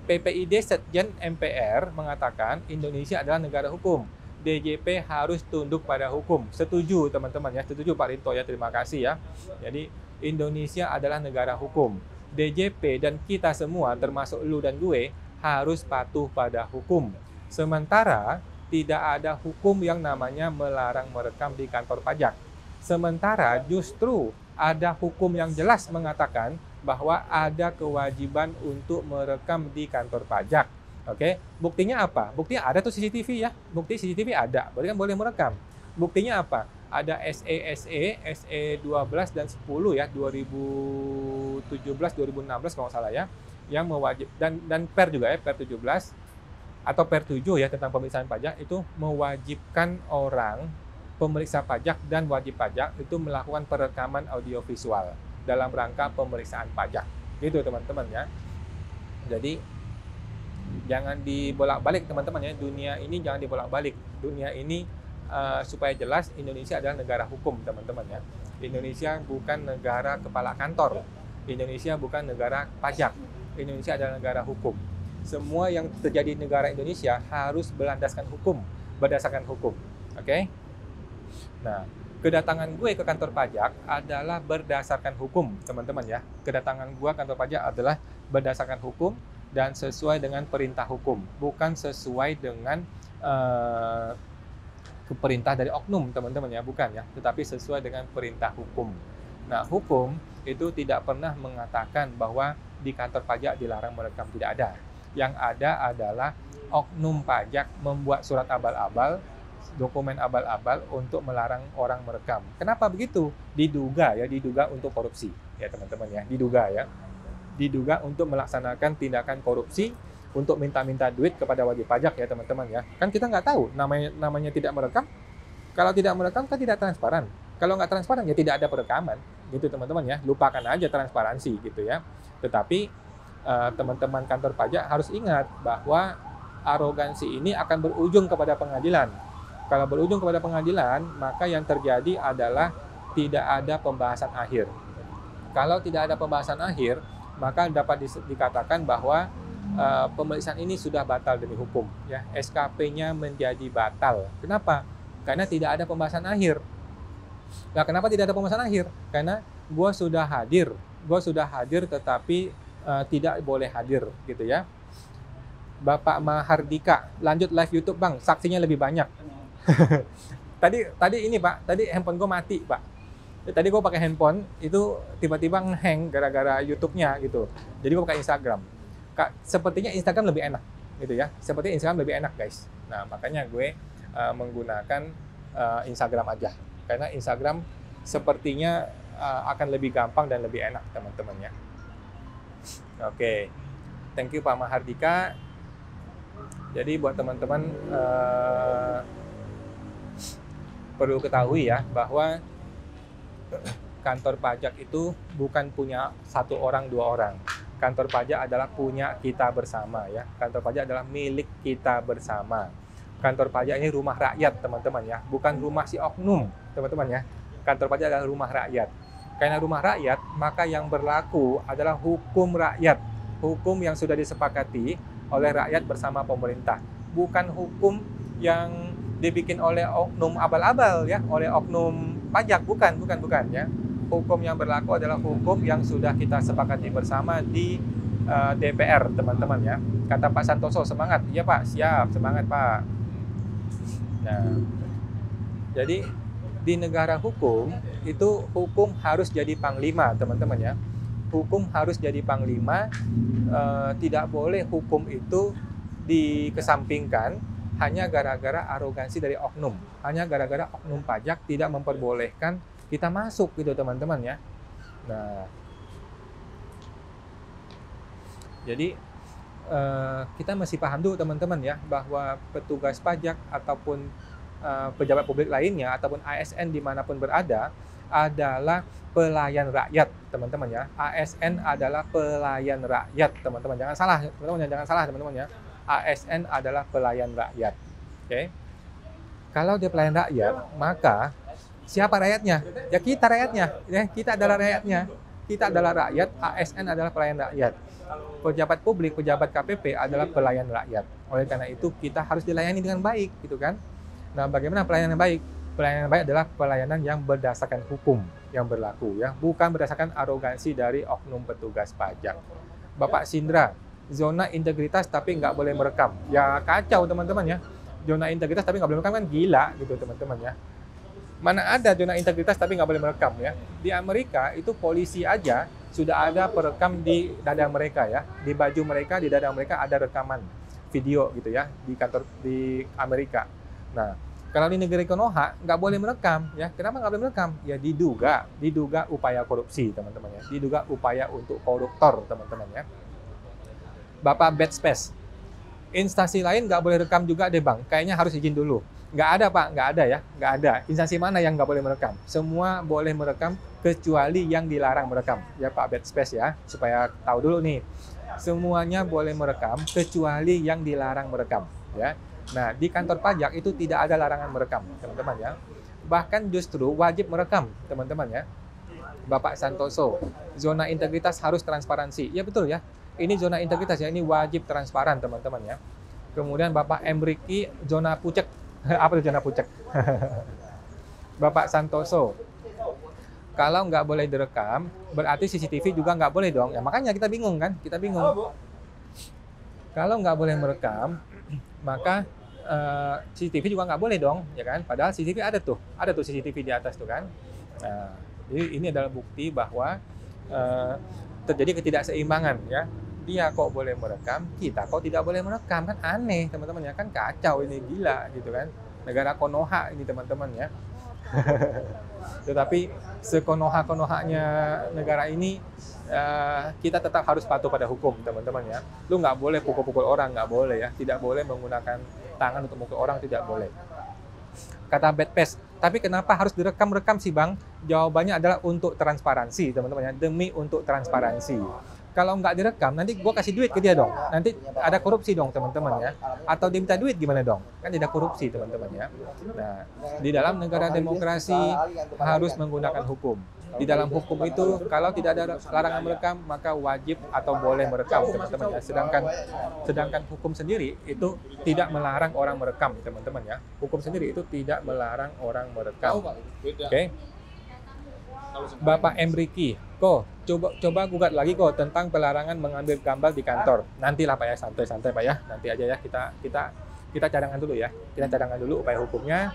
PPID Setjen MPR mengatakan Indonesia adalah negara hukum. DJP harus tunduk pada hukum. Setuju teman-teman ya, setuju Pak Rinto ya, terima kasih ya. Jadi Indonesia adalah negara hukum. DJP dan kita semua termasuk lu dan gue harus patuh pada hukum. Sementara tidak ada hukum yang namanya melarang merekam di kantor pajak. Sementara justru ada hukum yang jelas mengatakan bahwa ada kewajiban untuk merekam di kantor pajak. Oke, buktinya apa? Buktinya ada tuh CCTV ya. Bukti CCTV ada, berarti kan boleh merekam. Buktinya apa? Ada SE 12 dan 10 ya, 2017 2016 kalau nggak salah ya, yang mewajib dan PER juga ya, PER 17 atau PER 7 ya tentang pemeriksaan pajak itu mewajibkan orang pemeriksa pajak dan wajib pajak itu melakukan perekaman audiovisual dalam rangka pemeriksaan pajak. Gitu teman-teman ya. Jadi jangan dibolak-balik teman-teman ya, dunia ini jangan dibolak-balik. Dunia ini supaya jelas Indonesia adalah negara hukum teman-teman ya. Indonesia bukan negara kepala kantor. Indonesia bukan negara pajak. Indonesia adalah negara hukum. Semua yang terjadi di negara Indonesia harus berlandaskan hukum, berdasarkan hukum. Oke? Nah, Kedatangan gue ke kantor pajak adalah berdasarkan hukum, teman-teman ya. Kedatangan gue kantor pajak adalah berdasarkan hukum dan sesuai dengan perintah hukum, bukan sesuai dengan perintah dari oknum, teman-teman ya, bukan ya, tetapi sesuai dengan perintah hukum. Nah, hukum itu tidak pernah mengatakan bahwa di kantor pajak dilarang merekam, tidak ada. Yang ada adalah oknum pajak membuat surat abal-abal, dokumen abal-abal untuk melarang orang merekam. Kenapa begitu? Diduga untuk korupsi, ya teman-teman ya, diduga untuk melaksanakan tindakan korupsi, untuk minta-minta duit kepada wajib pajak ya teman-teman ya. Kan kita nggak tahu namanya tidak merekam. Kalau tidak merekam kan tidak transparan. Kalau nggak transparan ya tidak ada perekaman gitu teman-teman ya. Lupakan aja transparansi gitu ya. Tetapi teman-teman kantor pajak harus ingat bahwa arogansi ini akan berujung kepada pengadilan. Kalau berujung kepada pengadilan, maka yang terjadi adalah tidak ada pembahasan akhir. Kalau tidak ada pembahasan akhir, maka dapat dikatakan bahwa pemeriksaan ini sudah batal demi hukum. Ya, SKP-nya menjadi batal. Kenapa? Karena tidak ada pembahasan akhir. Nah, kenapa tidak ada pembahasan akhir? Karena gue sudah hadir tetapi tidak boleh hadir, gitu ya. Bapak Mahardika, lanjut live YouTube bang, saksinya lebih banyak. tadi ini Pak, tadi handphone gue mati Pak. Tadi gue pakai handphone itu tiba-tiba nge-hang gara-gara YouTube-nya gitu. Jadi gue pakai Instagram. Sepertinya Instagram lebih enak gitu ya. Sepertinya Instagram lebih enak guys. Nah makanya gue menggunakan Instagram aja. Karena Instagram sepertinya akan lebih gampang dan lebih enak teman-teman ya. Oke, thank you Pak Mahardika. Jadi buat teman-teman perlu ketahui ya bahwa kantor pajak itu bukan punya satu orang, dua orang. Kantor pajak adalah punya kita bersama ya. Kantor pajak adalah milik kita bersama. Kantor pajak ini rumah rakyat teman-teman ya, bukan rumah si oknum teman-teman ya. Kantor pajak adalah rumah rakyat. Karena rumah rakyat, maka yang berlaku adalah hukum rakyat. Hukum yang sudah disepakati oleh rakyat bersama pemerintah. Bukan hukum yang dibikin oleh oknum abal-abal ya, oleh oknum pajak, bukan ya. Hukum yang berlaku adalah hukum yang sudah kita sepakati bersama di DPR, teman-teman ya. Kata Pak Santoso, semangat. Iya Pak, siap, semangat Pak. Nah, jadi di negara hukum itu hukum harus jadi panglima, teman-teman ya. Hukum harus jadi panglima, tidak boleh hukum itu dikesampingkan hanya gara-gara arogansi dari oknum, hanya gara-gara oknum pajak tidak memperbolehkan kita masuk gitu teman-teman ya. Nah, jadi kita mesti paham dulu teman-teman ya bahwa petugas pajak ataupun pejabat publik lainnya ataupun ASN dimanapun berada adalah pelayan rakyat teman-teman ya. ASN adalah pelayan rakyat teman-teman, jangan salah teman-teman ya. ASN adalah pelayan rakyat. Oke. Kalau dia pelayan rakyat, maka siapa rakyatnya? Ya kita rakyatnya. Ya, kita adalah rakyatnya. Kita adalah rakyat, ASN adalah pelayan rakyat. Pejabat publik, pejabat KPP adalah pelayan rakyat. Oleh karena itu kita harus dilayani dengan baik, gitu kan? Nah, bagaimana pelayanan yang baik? Pelayanan yang baik adalah pelayanan yang berdasarkan hukum yang berlaku, ya, bukan berdasarkan arogansi dari oknum petugas pajak. Bapak Sindra, zona integritas tapi nggak boleh merekam. Ya kacau teman-teman ya. Zona integritas tapi nggak boleh merekam kan gila gitu teman-teman ya. Mana ada zona integritas tapi nggak boleh merekam ya. Di Amerika itu polisi aja sudah ada perekam di dada mereka ya. Di baju mereka, di dada mereka ada rekaman video gitu ya di kantor di Amerika. Nah, kalau di negeri Konoha nggak boleh merekam ya. Kenapa nggak boleh merekam? Ya diduga upaya korupsi teman-teman ya. Diduga upaya untuk koruptor teman-teman ya. Bapak Bad Space, instansi lain nggak boleh rekam juga deh bang, kayaknya harus izin dulu. Nggak ada Pak, nggak ada ya, nggak ada. Instansi mana yang nggak boleh merekam? Semua boleh merekam kecuali yang dilarang merekam. Ya Pak Bad Space ya, supaya tahu dulu nih. Semuanya boleh merekam kecuali yang dilarang merekam. Ya. Nah di kantor pajak itu tidak ada larangan merekam, teman-teman ya. Bahkan justru wajib merekam, teman-teman ya. Bapak Santoso, zona integritas harus transparansi. Ya betul ya. Ini zona integritas ya, ini wajib transparan teman-teman ya. Kemudian Bapak M. Riki, zona pucek. Apa itu zona pucek? Bapak Santoso, kalau nggak boleh direkam, berarti CCTV juga nggak boleh dong. Ya makanya kita bingung kan, kita bingung. Kalau nggak boleh merekam, maka CCTV juga nggak boleh dong, ya kan? Padahal CCTV ada tuh CCTV di atas tuh kan. Nah, jadi ini adalah bukti bahwa terjadi ketidakseimbangan ya. Dia kok boleh merekam, kita kok tidak boleh merekam, kan aneh teman-teman ya, kan kacau ini, gila gitu kan. Negara Konoha ini teman-teman ya. Tetapi sekonoha-konohanya negara ini, kita tetap harus patuh pada hukum teman-teman ya. Lu nggak boleh pukul-pukul orang, nggak boleh ya. Tidak boleh menggunakan tangan untuk mukul orang, tidak boleh. Kata Bad Pest, tapi kenapa harus direkam-rekam sih Bang? Jawabannya adalah untuk transparansi teman-teman ya, demi untuk transparansi. Kalau nggak direkam, nanti gue kasih duit ke dia dong. Nanti ada korupsi dong teman-teman ya. Atau dia minta duit gimana dong? Kan tidak korupsi teman-teman ya. Nah, di dalam negara demokrasi harus menggunakan hukum. Di dalam hukum itu kalau tidak ada larangan merekam, maka wajib atau boleh merekam teman-teman ya. Sedangkan hukum sendiri itu tidak melarang orang merekam teman-teman ya. Hukum sendiri itu tidak melarang orang merekam. Oke. Bapak Emriki, kok coba gugat lagi kok tentang pelarangan mengambil gambar di kantor. Nantilah Pak ya, santai-santai Pak ya. Nanti aja ya, kita cadangan dulu ya. Kita cadangan dulu upaya hukumnya.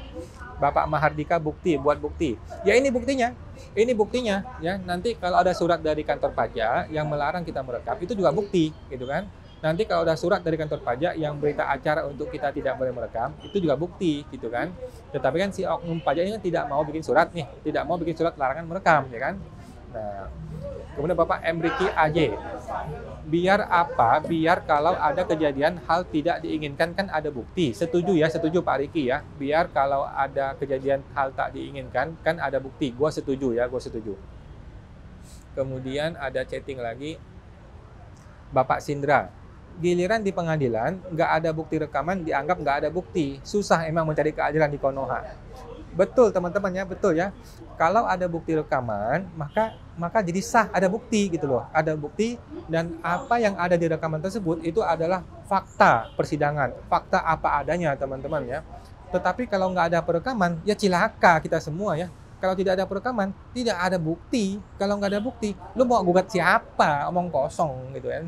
Bapak Mahardika buat bukti. Ya ini buktinya. Ini buktinya ya. Nanti kalau ada surat dari kantor pajak yang melarang kita merekam, itu juga bukti gitu kan. Nanti kalau ada surat dari kantor pajak yang berita acara untuk kita tidak boleh merekam, itu juga bukti gitu kan. Tetapi kan si oknum pajak ini kan tidak mau bikin surat nih, tidak mau bikin surat larangan merekam ya kan. Nah, kemudian Bapak Emriki AJ, biar apa? Biar kalau ada kejadian hal tidak diinginkan kan ada bukti. Setuju ya, setuju Pak Riki ya. Biar kalau ada kejadian hal tak diinginkan kan ada bukti. Gua setuju ya, gua setuju. Kemudian ada chatting lagi, Bapak Sindra. Giliran di pengadilan, nggak ada bukti rekaman, dianggap nggak ada bukti. Susah emang mencari keadilan di Konoha. Betul teman-teman ya, betul ya. Kalau ada bukti rekaman, maka jadi sah, ada bukti gitu loh. Ada bukti dan apa yang ada di rekaman tersebut itu adalah fakta persidangan, fakta apa adanya teman-teman ya. Tetapi kalau nggak ada perekaman, ya cilaka kita semua ya. Kalau tidak ada perekaman, tidak ada bukti. Kalau nggak ada bukti, lu mau gugat siapa? Omong kosong gitu kan.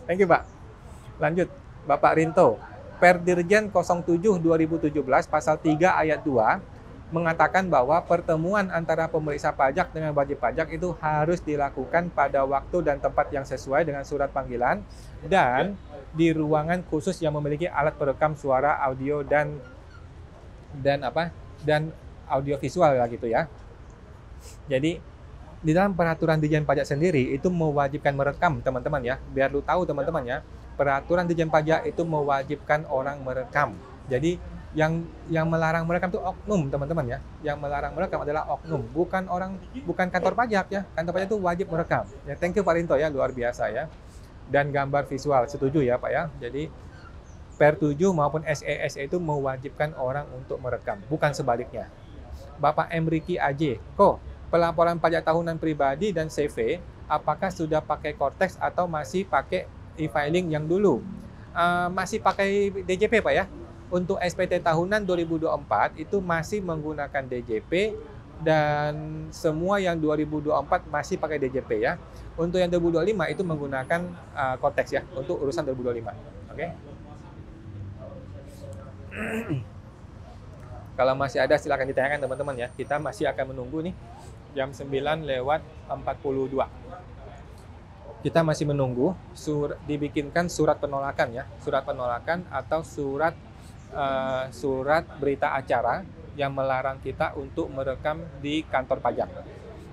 Thank you Pak. Lanjut, Bapak Rinto. Perdirjen 07/2017 pasal 3 ayat 2 mengatakan bahwa pertemuan antara pemeriksa pajak dengan wajib pajak itu harus dilakukan pada waktu dan tempat yang sesuai dengan surat panggilan dan di ruangan khusus yang memiliki alat perekam suara, audio dan audio visual lah gitu ya. Jadi di dalam peraturan Ditjen Pajak sendiri itu mewajibkan merekam teman-teman ya. Biar lu tahu teman-teman ya, peraturan Ditjen Pajak itu mewajibkan orang merekam. Jadi yang melarang merekam itu oknum teman-teman ya. Yang melarang merekam adalah oknum, bukan kantor pajak ya. Kantor pajak itu wajib merekam. Ya, thank you Pak Rinto ya, luar biasa ya. Dan gambar visual, setuju ya Pak ya. Jadi Per 7 maupun SESE itu mewajibkan orang untuk merekam, bukan sebaliknya. Bapak Emriki AJ, kok pelaporan pajak tahunan pribadi dan CV, apakah sudah pakai Cortex atau masih pakai e-filing yang dulu? Masih pakai DJP Pak ya. Untuk SPT tahunan 2024 itu masih menggunakan DJP dan semua yang 2024 masih pakai DJP ya. Untuk yang 2025 itu menggunakan Cortex ya, untuk urusan 2025. Oke. Kalau masih ada silakan ditanyakan teman-teman ya. Kita masih akan menunggu nih. Jam 9:42. Kita masih menunggu dibikinkan surat penolakan ya, surat penolakan atau surat berita acara yang melarang kita untuk merekam di kantor pajak.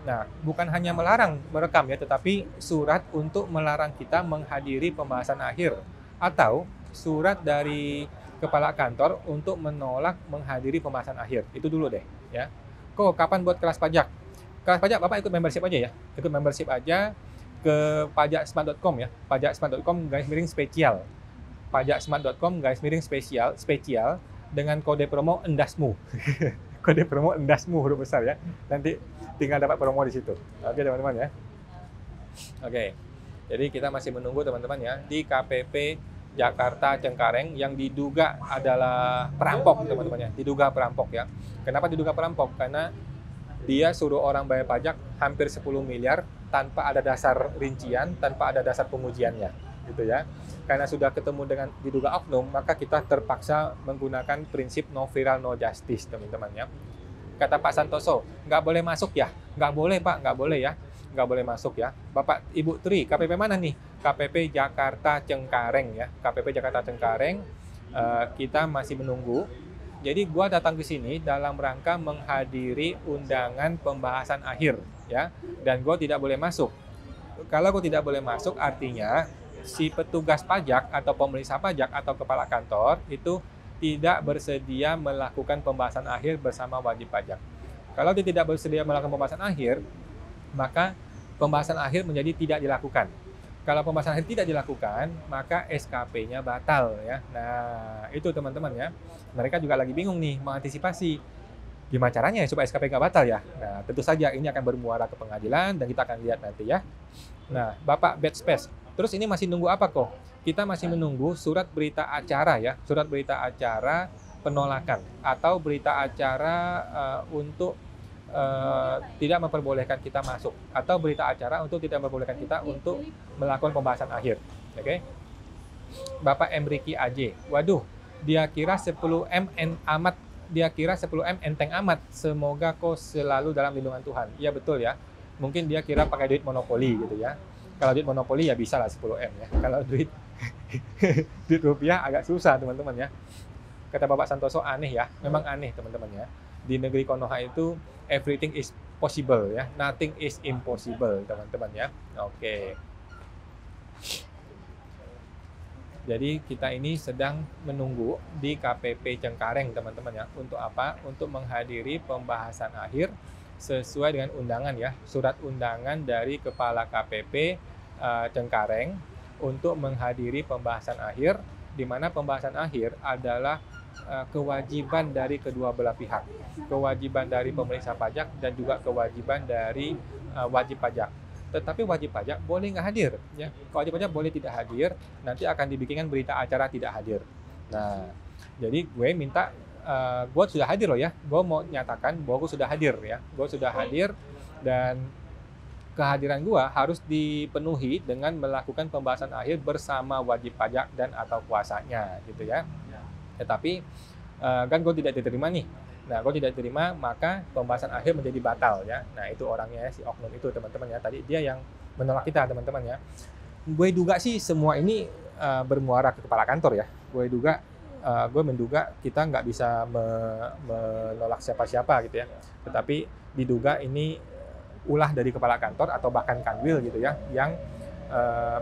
Nah, bukan hanya melarang merekam ya, tetapi surat untuk melarang kita menghadiri pembahasan akhir atau surat dari kepala kantor untuk menolak menghadiri pembahasan akhir. Itu dulu deh ya. Kok kapan buat kelas pajak? Kelas pajak Bapak ikut membership aja ya. Ikut membership aja ke pajaksmart.com ya. Pajaksmart.com /spesial. Pajaksmart.com /spesial dengan kode promo endasmu. Kode promo endasmu huruf besar ya. Nanti tinggal dapat promo di situ. Oke teman-teman ya. Oke. Jadi kita masih menunggu teman-teman ya di KPP Jakarta Cengkareng yang diduga adalah perampok, teman-teman ya. Diduga perampok ya. Kenapa diduga perampok? Karena dia suruh orang bayar pajak hampir 10 miliar tanpa ada dasar rincian, tanpa ada dasar pengujiannya, gitu ya. Karena sudah ketemu dengan diduga oknum, maka kita terpaksa menggunakan prinsip no viral no justice, teman-teman ya. Kata Pak Santoso, nggak boleh masuk ya? Nggak boleh Pak, nggak boleh ya. Nggak boleh masuk ya. Bapak Ibu Tri, KPP mana nih? KPP Jakarta Cengkareng ya. KPP Jakarta Cengkareng, kita masih menunggu. Jadi gua datang ke sini dalam rangka menghadiri undangan pembahasan akhir ya. Dan gua tidak boleh masuk. Kalau gua tidak boleh masuk, artinya si petugas pajak atau pemeriksa pajak atau kepala kantor itu tidak bersedia melakukan pembahasan akhir bersama wajib pajak. Kalau dia tidak bersedia melakukan pembahasan akhir, maka pembahasan akhir menjadi tidak dilakukan. Kalau pembahasan akhir tidak dilakukan, maka SKP-nya batal ya. Nah, itu teman-teman ya. Mereka juga lagi bingung nih mengantisipasi gimana caranya ya supaya SKP nggak batal ya. Nah, tentu saja ini akan bermuara ke pengadilan dan kita akan lihat nanti ya. Nah, Bapak Bad Space, terus ini masih nunggu apa kok? Kita masih menunggu surat berita acara ya, surat berita acara penolakan atau berita acara untuk tidak memperbolehkan kita masuk atau berita acara untuk tidak memperbolehkan kita untuk melakukan pembahasan akhir. Oke. Bapak Emriki AJ, waduh, dia kira 10M amat, dia kira 10M enteng amat. Semoga kau selalu dalam lindungan Tuhan. Iya betul ya. Mungkin dia kira pakai duit monopoli gitu ya. Kalau duit monopoli ya bisa lah 10M ya. Kalau duit rupiah agak susah teman-teman ya. Kata Bapak Santoso aneh ya, memang aneh teman-teman ya. Di negeri Konoha itu everything is possible ya, nothing is impossible teman-teman ya. Oke. Jadi kita ini sedang menunggu di KPP Cengkareng teman-teman ya. Untuk apa? Untuk menghadiri pembahasan akhir sesuai dengan undangan ya, surat undangan dari Kepala KPP Cengkareng untuk menghadiri pembahasan akhir, di mana pembahasan akhir adalah kewajiban dari kedua belah pihak, kewajiban dari pemeriksa pajak dan juga kewajiban dari wajib pajak. Tetapi wajib pajak boleh nggak hadir, ya. Wajib pajak boleh tidak hadir, nanti akan dibikinkan berita acara tidak hadir. Nah, jadi gue minta, gue sudah hadir loh ya, gue mau nyatakan bahwa gue sudah hadir ya, gue sudah hadir dan kehadiran gue harus dipenuhi dengan melakukan pembahasan akhir bersama wajib pajak dan atau kuasanya gitu ya. Tetapi kan gue tidak diterima nih. Nah, gue tidak diterima, maka pembahasan akhir menjadi batal ya. Nah, itu orangnya si oknum itu teman-teman ya. Tadi dia yang menolak kita teman-teman ya. Gue duga sih semua ini bermuara ke kepala kantor ya. Gue menduga kita nggak bisa menolak siapa-siapa gitu ya. Tetapi diduga ini ulah dari kepala kantor atau bahkan kanwil gitu ya, yang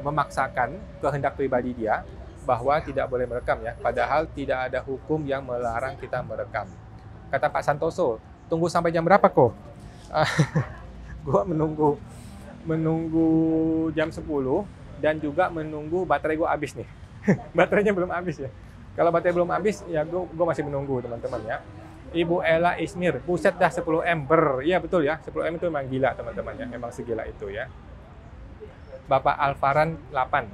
memaksakan kehendak pribadi dia bahwa tidak boleh merekam ya, padahal tidak ada hukum yang melarang kita merekam. Kata Pak Santoso, tunggu sampai jam berapa kok? Gua menunggu jam 10 dan juga menunggu baterai gua habis nih. Baterainya belum habis ya. Kalau baterai belum habis ya gua masih menunggu teman-teman ya. Ibu Ella Ismir, buset dah 10M iya betul ya, 10M itu memang gila teman-teman ya, memang segila itu ya. Bapak Alvaran 8,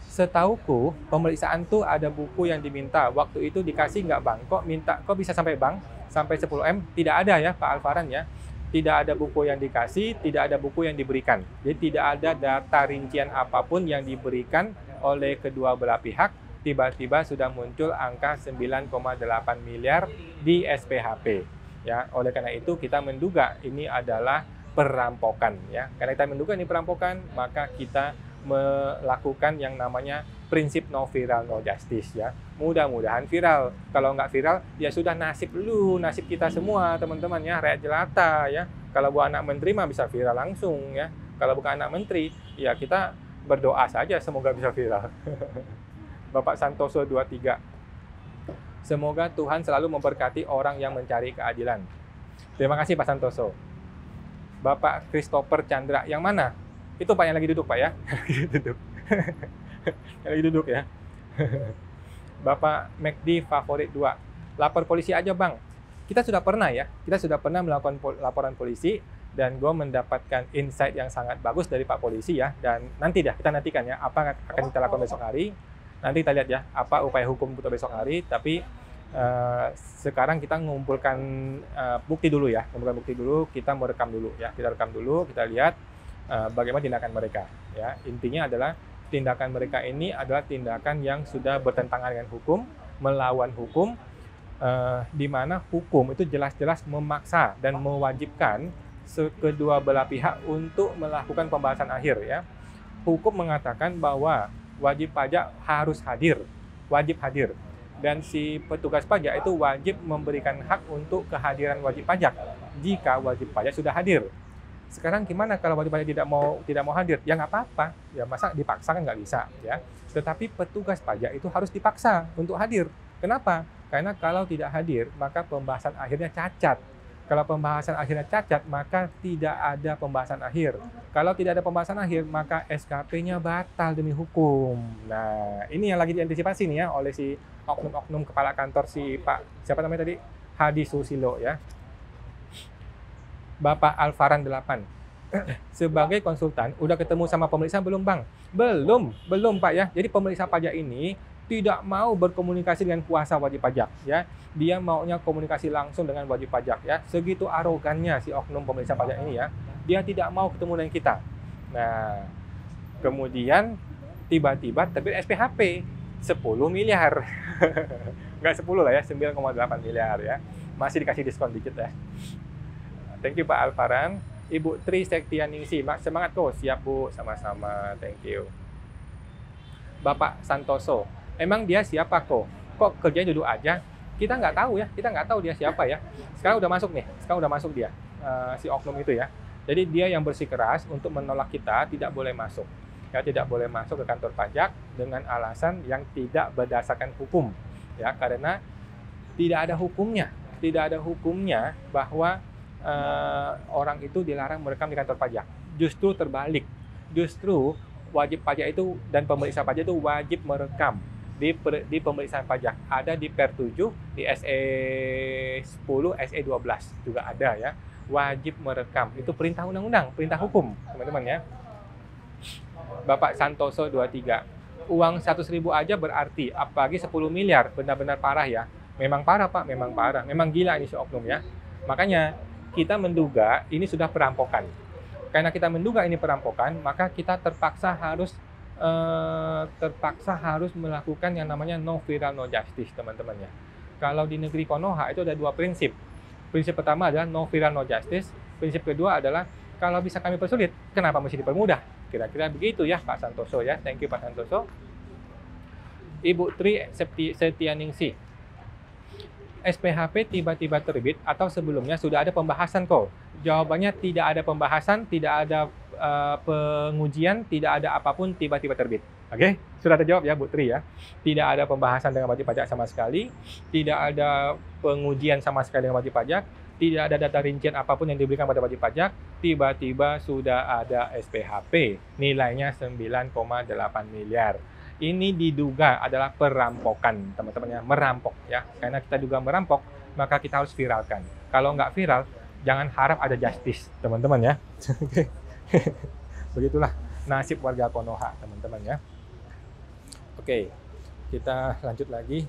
setauku pemeriksaan tuh ada buku yang diminta, waktu itu dikasih nggak bang, kok bisa sampai bang, sampai 10M, tidak ada ya Pak Alvaran ya, tidak ada buku yang dikasih, tidak ada buku yang diberikan, jadi tidak ada data rincian apapun yang diberikan oleh kedua belah pihak. Tiba-tiba sudah muncul angka 9,8 miliar di SPHP ya. Oleh karena itu kita menduga ini adalah perampokan ya. Karena kita menduga ini perampokan, maka kita melakukan yang namanya prinsip no viral no justice ya. Mudah-mudahan viral. Kalau nggak viral ya sudah nasib kita semua teman-teman ya, rakyat jelata ya. Kalau bukan anak menteri mah bisa viral langsung ya. Kalau bukan anak menteri ya kita berdoa saja semoga bisa viral. Bapak Santoso 23. Semoga Tuhan selalu memberkati orang yang mencari keadilan. Terima kasih Pak Santoso. Bapak Christopher Chandra, yang mana? Itu Pak yang lagi duduk Pak ya. Yang lagi duduk ya. Bapak McD Favorit 2. Lapor polisi aja Bang. Kita sudah pernah ya. Kita sudah pernah melakukan laporan polisi. Dan gue mendapatkan insight yang sangat bagus dari Pak Polisi ya. Dan nanti dah kita nantikan ya apa akan kita lakukan besok hari. Nanti kita lihat ya, apa upaya hukum untuk besok hari, tapi sekarang kita mengumpulkan bukti dulu ya, kita merekam dulu ya, kita lihat bagaimana tindakan mereka ya. Intinya adalah tindakan mereka ini adalah tindakan yang sudah bertentangan dengan hukum, melawan hukum, di mana hukum itu jelas-jelas memaksa dan mewajibkan kedua belah pihak untuk melakukan pembahasan akhir ya. Hukum mengatakan bahwa wajib pajak harus hadir, wajib hadir. Dan si petugas pajak itu wajib memberikan hak untuk kehadiran wajib pajak jika wajib pajak sudah hadir. Sekarang gimana kalau wajib pajak tidak mau hadir? Ya nggak apa-apa, ya masa dipaksa kan nggak bisa ya. Tetapi petugas pajak itu harus dipaksa untuk hadir. Kenapa? Karena kalau tidak hadir maka pembahasan akhirnya cacat. Kalau pembahasan akhirnya cacat, maka tidak ada pembahasan akhir. Kalau tidak ada pembahasan akhir, maka SKP-nya batal demi hukum. Nah, ini yang lagi diantisipasi nih ya oleh si oknum-oknum kepala kantor si Pak, siapa namanya tadi? Hadi Susilo ya. Bapak Alfaran 8. Sebagai konsultan, udah ketemu sama pemeriksa belum Bang? Belum Pak ya. Jadi pemeriksa pajak ini tidak mau berkomunikasi dengan kuasa wajib pajak ya. Dia maunya komunikasi langsung dengan wajib pajak ya. Segitu arogannya si oknum pemeriksa pajak ini ya. Dia tidak mau ketemu dengan kita. Nah, kemudian tiba-tiba terbit SPHP 10 miliar. Enggak 10 lah ya, 9,8 miliar ya. Masih dikasih diskon dikit ya. Thank you Pak Alfaran. Ibu Tri Sektianingsi, semangat kok. Siap Bu, sama-sama. Thank you. Bapak Santoso, emang dia siapa kok? Kok kerjanya duduk aja? Kita nggak tahu ya, kita nggak tahu dia siapa ya. Sekarang udah masuk nih, dia, si oknum itu ya. Jadi dia yang bersikeras untuk menolak kita, tidak boleh masuk. Ya, tidak boleh masuk ke kantor pajak dengan alasan yang tidak berdasarkan hukum. Ya, karena tidak ada hukumnya bahwa orang itu dilarang merekam di kantor pajak. Justru terbalik. Justru wajib pajak itu dan pemeriksa pajak itu wajib merekam di pemeriksaan pajak. Ada di Per 7, di SE 10, SE 12 juga ada ya. Wajib merekam. Itu perintah undang-undang, perintah hukum, teman-teman ya. Bapak Santoso 23. Uang 100.000 aja berarti, apalagi 10 miliar, benar-benar parah ya. Memang parah Pak, memang parah. Memang gila ini si oknum ya. Makanya kita menduga ini sudah perampokan. Karena kita menduga ini perampokan, maka kita terpaksa harus melakukan yang namanya no viral no justice, teman-teman ya. Kalau di negeri Konoha itu ada dua prinsip. Prinsip pertama adalah no viral no justice. Prinsip kedua adalah kalau bisa kami persulit, kenapa mesti dipermudah? Kira-kira begitu ya Pak Santoso ya. Thank you Pak Santoso. Ibu Tri Setianingsi. SPHP tiba-tiba terbit atau sebelumnya sudah ada pembahasan kok? Jawabannya tidak ada pembahasan, tidak ada pengujian, tidak ada apapun tiba-tiba terbit. Oke, sudah terjawab ya Bu Tri ya. Tidak ada pembahasan dengan wajib pajak sama sekali, tidak ada pengujian sama sekali dengan wajib pajak, tidak ada data rincian apapun yang diberikan pada wajib pajak, tiba-tiba sudah ada SPHP, nilainya 9,8 miliar. Ini diduga adalah perampokan, teman-teman ya, merampok ya. Karena kita duga merampok, maka kita harus viralkan. Kalau nggak viral, jangan harap ada justice, teman-teman ya. Begitulah nasib warga Konoha, teman-teman ya. Oke, kita lanjut lagi.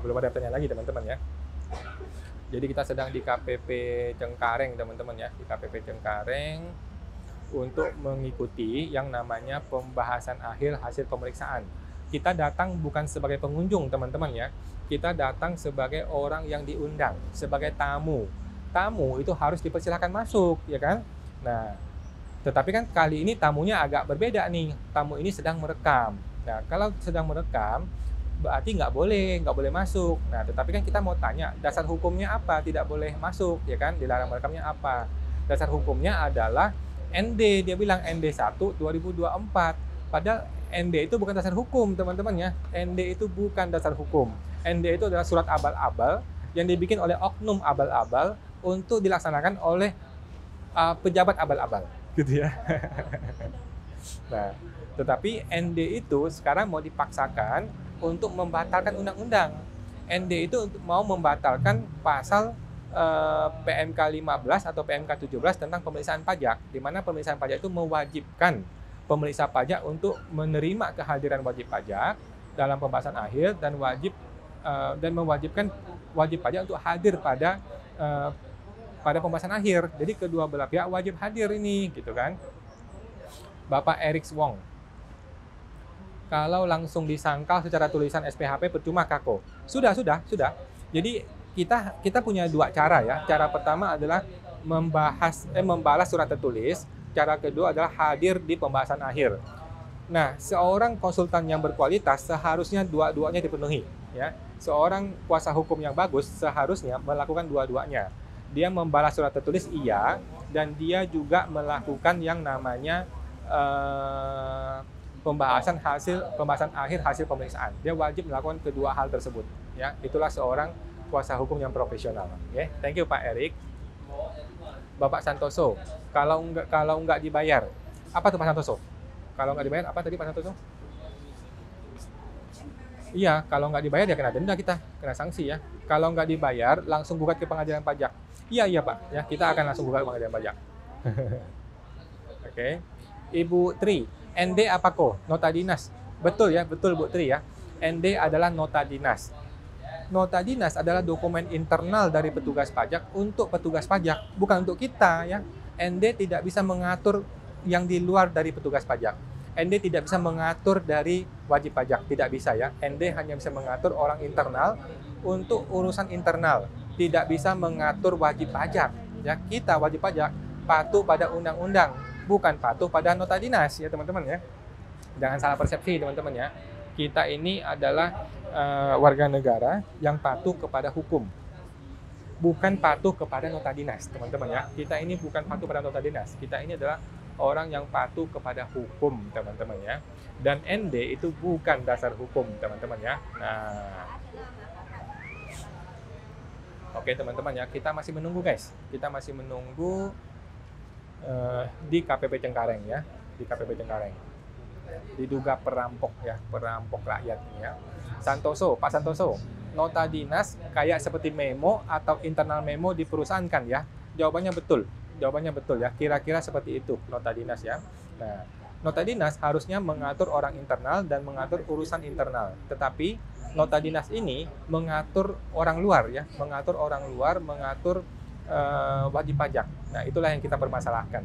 Belum ada pertanyaan lagi, teman-teman ya. Jadi kita sedang di KPP Cengkareng, teman-teman ya, di KPP Cengkareng untuk mengikuti yang namanya pembahasan akhir hasil pemeriksaan. Kita datang bukan sebagai pengunjung, teman-teman ya. Kita datang sebagai orang yang diundang, sebagai tamu. Tamu itu harus dipersilahkan masuk, ya kan? Nah, tetapi kan kali ini tamunya agak berbeda nih. Tamu ini sedang merekam. Nah, kalau sedang merekam, berarti nggak boleh masuk. Nah, tetapi kan kita mau tanya, dasar hukumnya apa? Tidak boleh masuk, ya kan? Dilarang merekamnya apa? Dasar hukumnya adalah ND, dia bilang ND 1 2024. Padahal ND itu bukan dasar hukum, teman-teman ya. ND itu bukan dasar hukum. ND itu adalah surat abal-abal yang dibikin oleh oknum abal-abal untuk dilaksanakan oleh pejabat abal-abal, gitu ya. Nah, tetapi ND itu sekarang mau dipaksakan untuk membatalkan undang-undang. ND itu mau membatalkan pasal PMK 15 atau PMK 17 tentang pemeriksaan pajak, di mana pemeriksaan pajak itu mewajibkan pemeriksa pajak untuk menerima kehadiran wajib pajak dalam pembahasan akhir dan mewajibkan wajib pajak untuk hadir pada pembahasan akhir. Jadi kedua belah pihak wajib hadir ini, gitu kan. Bapak Erick Wong, kalau langsung disangkal secara tulisan SPHP percuma kako. Sudah. Jadi kita punya dua cara ya. Cara pertama adalah membalas surat tertulis. Cara kedua adalah hadir di pembahasan akhir. Nah, seorang konsultan yang berkualitas seharusnya dua-duanya dipenuhi ya. Seorang kuasa hukum yang bagus seharusnya melakukan dua-duanya. Dia membalas surat tertulis iya, dan dia juga melakukan yang namanya pembahasan akhir hasil pemeriksaan. Dia wajib melakukan kedua hal tersebut ya. Itulah seorang kuasa hukum yang profesional. Okay? Thank you Pak Erik. Bapak Santoso, kalau nggak dibayar, apa tuh Pak Santoso? Kalau nggak dibayar apa tadi Pak Santoso? Iya, kalau nggak dibayar ya kena denda kita, kena sanksi ya. Kalau nggak dibayar langsung gugat ke pengadilan pajak. Iya Pak, ya kita akan langsung gugat ke pengadilan pajak. Oke. Ibu Tri, ND apa kok? Nota dinas. Betul ya, betul Bu Tri ya. ND adalah nota dinas. Nota dinas adalah dokumen internal dari petugas pajak untuk petugas pajak, bukan untuk kita ya. ND tidak bisa mengatur yang di luar dari petugas pajak. ND tidak bisa mengatur dari wajib pajak, tidak bisa ya. ND hanya bisa mengatur orang internal untuk urusan internal, tidak bisa mengatur wajib pajak. Ya, kita wajib pajak patuh pada undang-undang, bukan patuh pada nota dinas ya teman-teman ya. Jangan salah persepsi teman-teman ya. Kita ini adalah warga negara yang patuh kepada hukum, bukan patuh kepada nota dinas teman-teman ya. Kita ini bukan patuh pada nota dinas, kita ini adalah orang yang patuh kepada hukum teman-teman ya. Dan ND itu bukan dasar hukum teman-teman ya. Nah, oke teman-teman ya, kita masih menunggu guys. Kita masih menunggu di KPP Cengkareng ya, di KPP Cengkareng. Diduga perampok ya, perampok rakyat ini ya. Santoso, Pak Santoso, nota dinas kayak seperti memo atau internal memo di perusahaan kan ya? Jawabannya betul ya, kira-kira seperti itu nota dinas ya. Nah, nota dinas harusnya mengatur orang internal dan mengatur urusan internal, tetapi nota dinas ini mengatur orang luar ya, mengatur wajib pajak. Nah, itulah yang kita permasalahkan.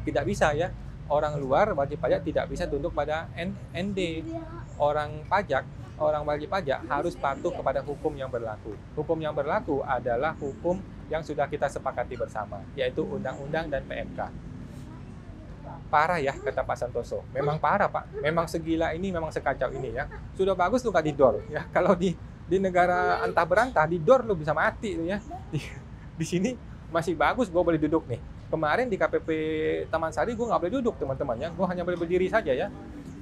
Tidak bisa ya, orang luar wajib pajak tidak bisa tunduk pada ND. Orang wajib pajak harus patuh kepada hukum yang berlaku. Hukum yang berlaku adalah hukum yang sudah kita sepakati bersama, yaitu undang-undang dan PMK. Parah ya, kata Pak Santoso. Memang parah Pak, memang segila ini, memang sekacau ini ya. Sudah bagus lu nggak didor ya. Kalau di negara antah berantah, didor lu bisa mati tuh ya. Di sini masih bagus, gue boleh duduk nih. Kemarin di KPP Taman Sari gue nggak boleh duduk teman-teman ya. Gue hanya boleh berdiri saja ya.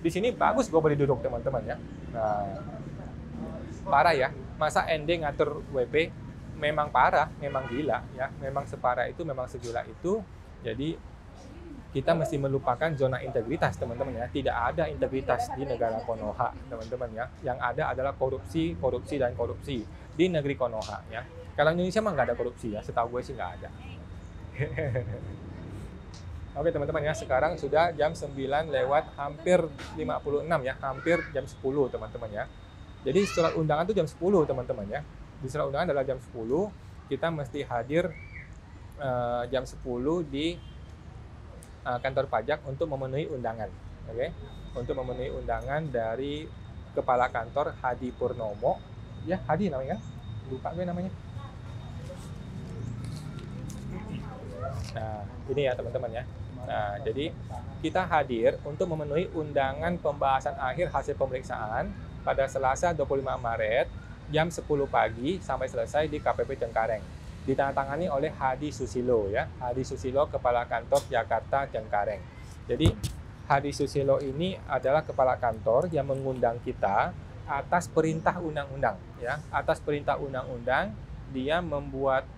Di sini bagus gue boleh duduk teman-teman ya. Nah, parah ya. Masa ND ngatur WP? Memang parah, memang gila ya. Memang separah itu, memang segila itu. Jadi kita mesti melupakan zona integritas teman-teman ya. Tidak ada integritas di negara Konoha teman-teman ya. Yang ada adalah korupsi di negeri Konoha ya. Kalau Indonesia mah nggak ada korupsi ya. Setahu gue sih nggak ada. Oke teman-teman ya, sekarang sudah jam 9 lewat hampir 56 ya, hampir jam 10 teman-teman ya. Jadi surat undangan itu jam 10 teman-teman ya. Di surat undangan adalah jam 10, kita mesti hadir jam 10 di kantor pajak untuk memenuhi undangan. Oke, untuk memenuhi undangan dari Kepala Kantor Hadi Purnomo. Ya, Hadi namanya kan? Lupa gue namanya. Nah, ini ya teman-teman ya. Nah, jadi kita hadir untuk memenuhi undangan pembahasan akhir hasil pemeriksaan pada Selasa 25 Maret jam 10 pagi sampai selesai di KPP Cengkareng. Ditandatangani oleh Hadi Susilo ya. Hadi Susilo Kepala Kantor Jakarta Cengkareng. Jadi Hadi Susilo ini adalah kepala kantor yang mengundang kita atas perintah undang-undang ya. Atas perintah undang-undang dia membuat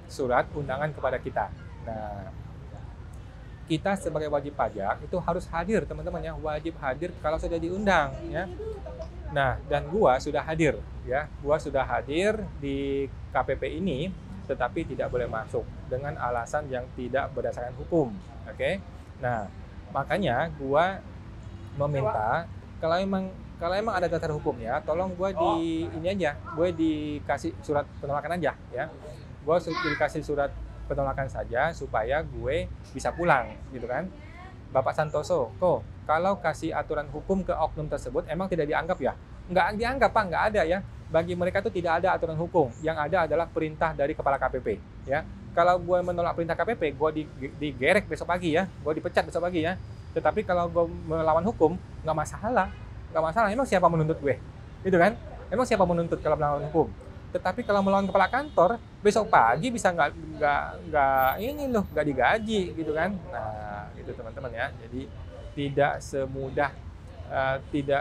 surat undangan kepada kita. Nah, kita sebagai wajib pajak itu harus hadir teman-teman ya, wajib hadir kalau sudah diundang ya. Nah, dan gua sudah hadir ya, gua sudah hadir di KPP ini, tetapi tidak boleh masuk dengan alasan yang tidak berdasarkan hukum. Oke. Nah, makanya gua meminta kalau emang ada dasar hukumnya, tolong gue ini aja, gue dikasih surat penolakan aja ya. Gue dikasih surat penolakan saja supaya gue bisa pulang gitu kan. Bapak Santoso, kok kalau kasih aturan hukum ke oknum tersebut emang tidak dianggap ya? Nggak dianggap Pak, nggak ada ya. Bagi mereka itu tidak ada aturan hukum. Yang ada adalah perintah dari kepala KPP ya. Kalau gue menolak perintah KPP, gue digerek besok pagi ya, gue dipecat besok pagi ya. Tetapi kalau gue melawan hukum, nggak masalah. Nggak masalah, emang siapa menuntut gue? Gitu kan? Emang siapa menuntut kalau melawan hukum? Tetapi kalau melawan kepala kantor, besok pagi bisa nggak digaji gitu kan? Nah, itu teman-teman ya. Jadi tidak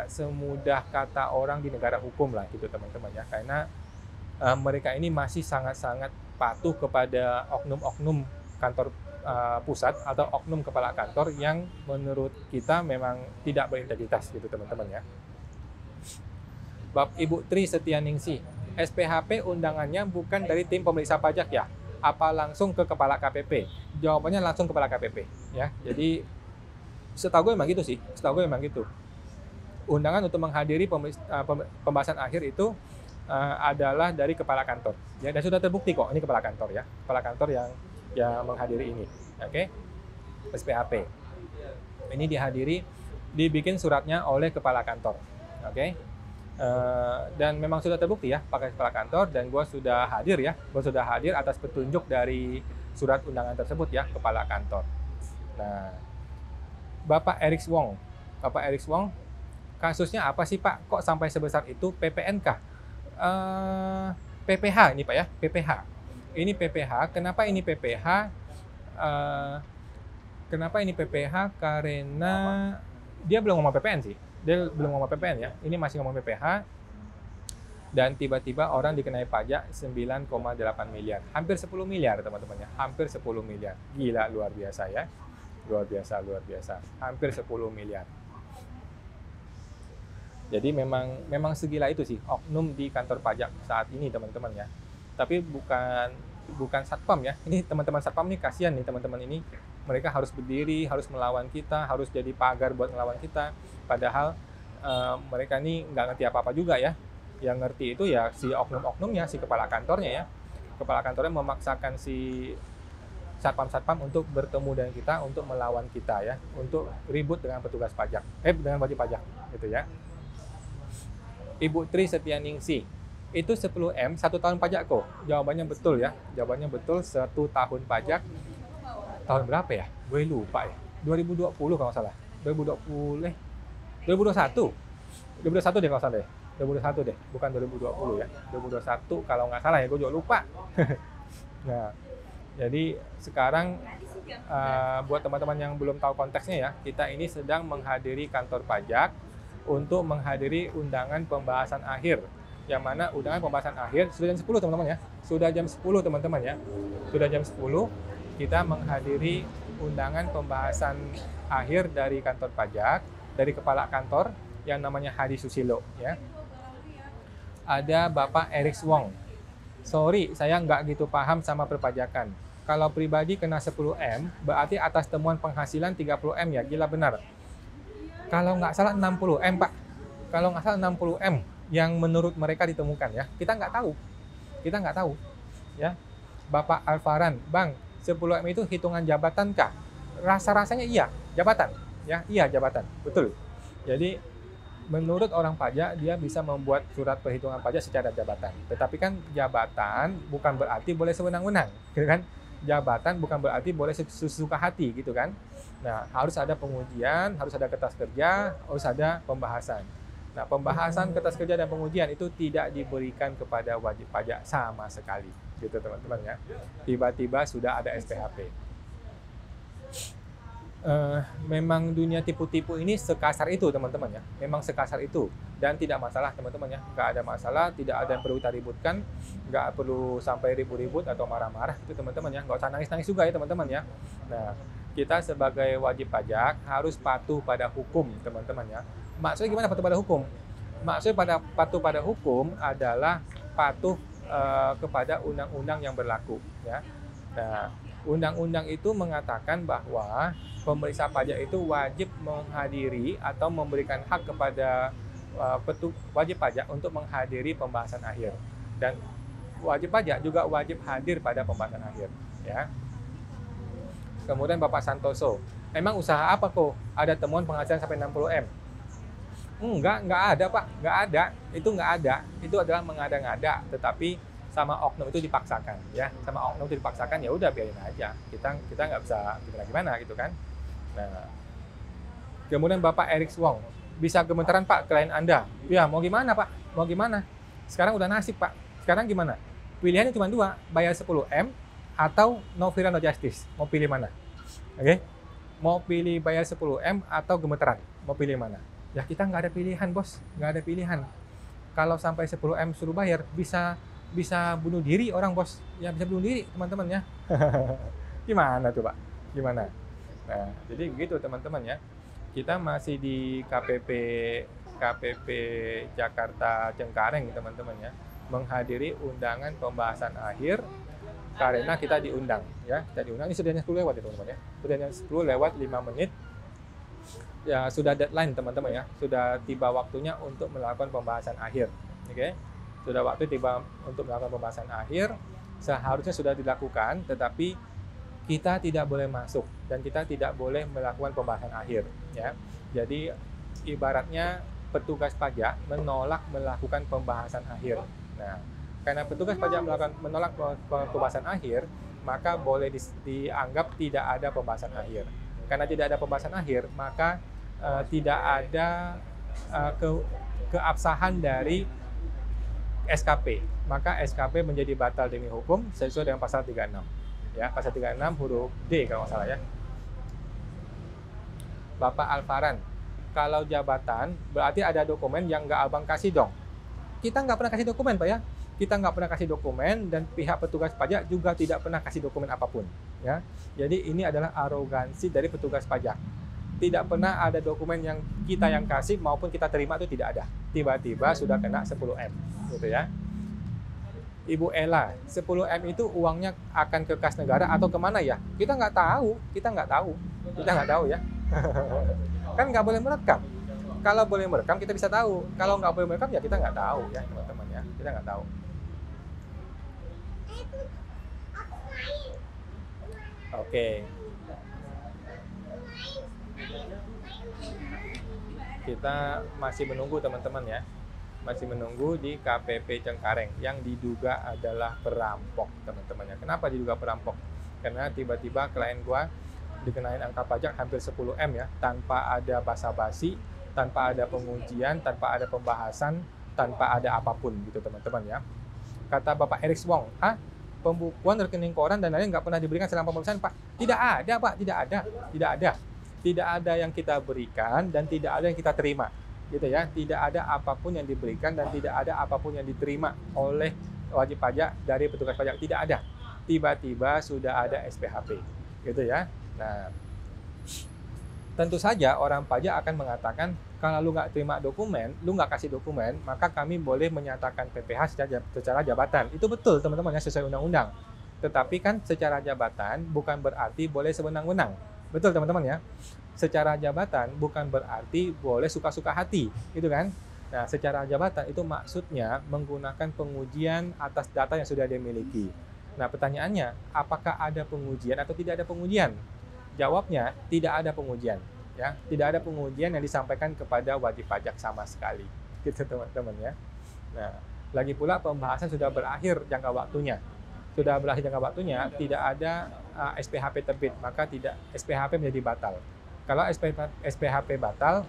semudah kata orang di negara hukum lah gitu teman-teman ya. Karena mereka ini masih sangat-sangat patuh kepada oknum-oknum kantor pusat atau oknum kepala kantor yang menurut kita memang tidak berintegritas gitu teman-teman ya. Bab Ibu Tri Setianingsih, SPHP undangannya bukan dari tim pemeriksa pajak ya? Apa langsung ke kepala KPP? Jawabannya langsung kepala KPP ya. Jadi setahu gue memang gitu sih, setahu gue memang gitu. Undangan untuk menghadiri pembahasan akhir itu adalah dari kepala kantor ya, dan sudah terbukti kok ini kepala kantor ya, kepala kantor yang menghadiri ini. Oke. SPHP ini dibikin suratnya oleh kepala kantor. Oke. Dan memang sudah terbukti ya pakai kepala kantor, dan gue sudah hadir atas petunjuk dari surat undangan tersebut ya, kepala kantor. Nah, Bapak Erick Wong, kasusnya apa sih Pak? Kok sampai sebesar itu? PPNK? PPH ini Pak ya, PPH. Ini PPH. Kenapa ini PPH? Karena dia belum ngomong PPN sih. Dia belum ngomong PPN ya. Ini masih ngomong PPH. Dan tiba-tiba orang dikenai pajak 9,8 miliar. Hampir 10 miliar teman-teman ya. Hampir 10 miliar. Gila, luar biasa ya. Luar biasa. Hampir 10 miliar. Jadi memang segila itu sih oknum di kantor pajak saat ini teman-teman ya. Tapi bukan satpam ya. Ini teman-teman satpam nih kasihan nih teman-teman ini. Mereka harus berdiri, harus melawan kita, harus jadi pagar buat melawan kita. Padahal mereka ini nggak ngerti apa-apa juga ya. Yang ngerti itu ya si oknum-oknumnya, si kepala kantornya ya. Kepala kantornya memaksakan si satpam-satpam untuk bertemu dengan kita, untuk melawan kita ya, untuk ribut dengan petugas pajak, dengan wajib pajak gitu ya. Ibu Tri Setianingsih, itu 10M 1 tahun pajak kok? Jawabannya betul ya, jawabannya betul 1 tahun pajak. Tahun berapa ya? Gue lupa ya. 2020 kalau nggak salah. 2021 deh kalau salah deh. 2021 deh, bukan 2020 ya. 2021 kalau nggak salah ya, gue juga lupa. Nah, jadi sekarang buat teman-teman yang belum tahu konteksnya ya, kita ini sedang menghadiri kantor pajak untuk menghadiri undangan pembahasan akhir. Yang mana undangan pembahasan akhir sudah jam 10 teman-teman ya. Sudah jam 10 teman-teman ya. Sudah jam 10 kita menghadiri undangan pembahasan akhir dari kantor pajak, dari kepala kantor yang namanya Hadi Susilo ya. Ada Bapak Erick Wong. Sorry, saya nggak gitu paham sama perpajakan. Kalau pribadi kena 10M, berarti atas temuan penghasilan 30M ya, gila benar. Kalau nggak salah 60M Pak. Kalau nggak salah 60M yang menurut mereka ditemukan ya. Kita nggak tahu ya. Bapak Alvaran, Bang, 10M itu hitungan jabatan kah? Rasa-rasanya iya, jabatan ya. Iya, jabatan. Betul. Jadi menurut orang pajak dia bisa membuat surat perhitungan pajak secara jabatan. Tetapi kan jabatan bukan berarti boleh sewenang-wenang, gitu kan? Jabatan bukan berarti boleh sesuka hati gitu kan. Nah, harus ada pengujian, harus ada kertas kerja, harus ada pembahasan. Nah, pembahasan kertas kerja dan pengujian itu tidak diberikan kepada wajib pajak sama sekali, gitu teman-teman ya. Tiba-tiba sudah ada SPHP. Memang dunia tipu-tipu ini sekasar itu teman-teman ya, memang sekasar itu, dan tidak masalah teman-teman ya, nggak ada masalah, tidak ada yang perlu kita ributkan, nggak perlu sampai ribut-ribut atau marah-marah itu teman-teman ya, nggak usah nangis-nangis juga ya teman-teman ya. Nah, kita sebagai wajib pajak harus patuh pada hukum teman-teman ya. Maksudnya gimana patuh pada hukum? Maksudnya patuh pada hukum adalah patuh kepada undang-undang yang berlaku ya. Nah, Undang-undang itu mengatakan bahwa pemeriksa pajak itu wajib menghadiri atau memberikan hak kepada wajib pajak untuk menghadiri pembahasan akhir, dan wajib pajak juga wajib hadir pada pembahasan akhir, ya. Kemudian Bapak Santoso, emang usaha apa kok ada temuan penghasilan sampai 60 M? Enggak ada Pak, enggak ada. Itu enggak ada. Itu adalah mengada-ngada, tetapi sama oknum itu dipaksakan, ya. Sama oknum itu dipaksakan, ya udah biarin aja. Kita nggak bisa gimana gitu kan. Nah, kemudian Bapak Erick Wong, bisa gemetaran Pak klien Anda. Ya, mau gimana Pak? Mau gimana? Sekarang udah nasib Pak. Sekarang gimana? Pilihannya cuma dua, bayar 10 M atau no fear no justice. Mau pilih mana? Oke? Mau pilih bayar 10 M atau gemeteran? Mau pilih mana? Ya kita nggak ada pilihan bos, nggak ada pilihan. Kalau sampai 10 M suruh bayar, bisa bunuh diri orang bos. Ya bisa bunuh diri teman-teman ya. Gimana tuh Pak? Gimana? Nah, jadi begitu teman-teman ya. Kita masih di KPP Jakarta Cengkareng teman-teman ya, menghadiri undangan pembahasan akhir karena kita diundang ya. Kita diundang, ini sudah jam 10 lewat ya teman-teman ya. Sudah jam 10 lewat 5 menit. Ya sudah deadline teman-teman ya. Sudah tiba waktunya untuk melakukan pembahasan akhir. Oke. Sudah waktu tiba untuk melakukan pembahasan akhir. Seharusnya sudah dilakukan, tetapi kita tidak boleh masuk dan kita tidak boleh melakukan pembahasan akhir ya. Jadi ibaratnya petugas pajak menolak melakukan pembahasan akhir. Nah, karena petugas pajak menolak pembahasan akhir, maka boleh dianggap tidak ada pembahasan akhir. Karena tidak ada pembahasan akhir, maka tidak ada keabsahan dari SKP. Maka SKP menjadi batal demi hukum sesuai dengan pasal 36. Ya, pasal 36 huruf D kalau nggak salah ya. Bapak Alfaran, kalau jabatan berarti ada dokumen yang nggak abang kasih dong. Kita nggak pernah kasih dokumen Pak ya. Kita nggak pernah kasih dokumen dan pihak petugas pajak juga tidak pernah kasih dokumen apapun. Ya, jadi ini adalah arogansi dari petugas pajak. Tidak pernah ada dokumen yang kita yang kasih maupun kita terima, itu tidak ada. Tiba-tiba sudah kena 10 M, gitu ya. Ibu Ella, 10 M itu uangnya akan ke kas negara atau kemana ya? Kita nggak tahu ya. Kan nggak boleh merekam. Kalau boleh merekam kita bisa tahu. Kalau nggak boleh merekam ya kita nggak tahu ya teman-teman ya. Kita nggak tahu. Oke. Kita masih menunggu teman-teman ya. Masih menunggu di KPP Cengkareng yang diduga adalah perampok teman-teman ya. Kenapa diduga perampok? Karena tiba-tiba klien gua dikenain angka pajak hampir 10 M ya, tanpa ada basa-basi, tanpa ada pengujian, tanpa ada pembahasan, tanpa ada apapun gitu teman-teman ya. Kata Bapak Erick Wong, pembukuan rekening koran dan lain-lain nggak pernah diberikan selama pemeriksaan Pak. Tidak ada Pak, tidak ada. Tidak ada yang kita berikan dan tidak ada yang kita terima. Gitu ya, tidak ada apapun yang diberikan dan tidak ada apapun yang diterima oleh wajib pajak dari petugas pajak, tidak ada. Tiba-tiba sudah ada SPHP, gitu ya. Nah, tentu saja orang pajak akan mengatakan kalau lu nggak terima dokumen, lu nggak kasih dokumen, maka kami boleh menyatakan PPh secara jabatan. Itu betul teman-teman ya, sesuai undang-undang. Tetapi kan secara jabatan bukan berarti boleh sewenang-wenang. Betul teman-teman ya. Secara jabatan bukan berarti boleh suka-suka hati, gitu kan? Nah, secara jabatan itu maksudnya menggunakan pengujian atas data yang sudah dimiliki. Nah, pertanyaannya, apakah ada pengujian atau tidak ada pengujian? Jawabnya, tidak ada pengujian. Ya, tidak ada pengujian yang disampaikan kepada wajib pajak sama sekali, gitu teman-teman ya. Nah, lagi pula pembahasan sudah berakhir jangka waktunya. Sudah berakhir jangka waktunya, tidak ada SPHP terbit, maka SPHP menjadi batal. Kalau SPHP batal,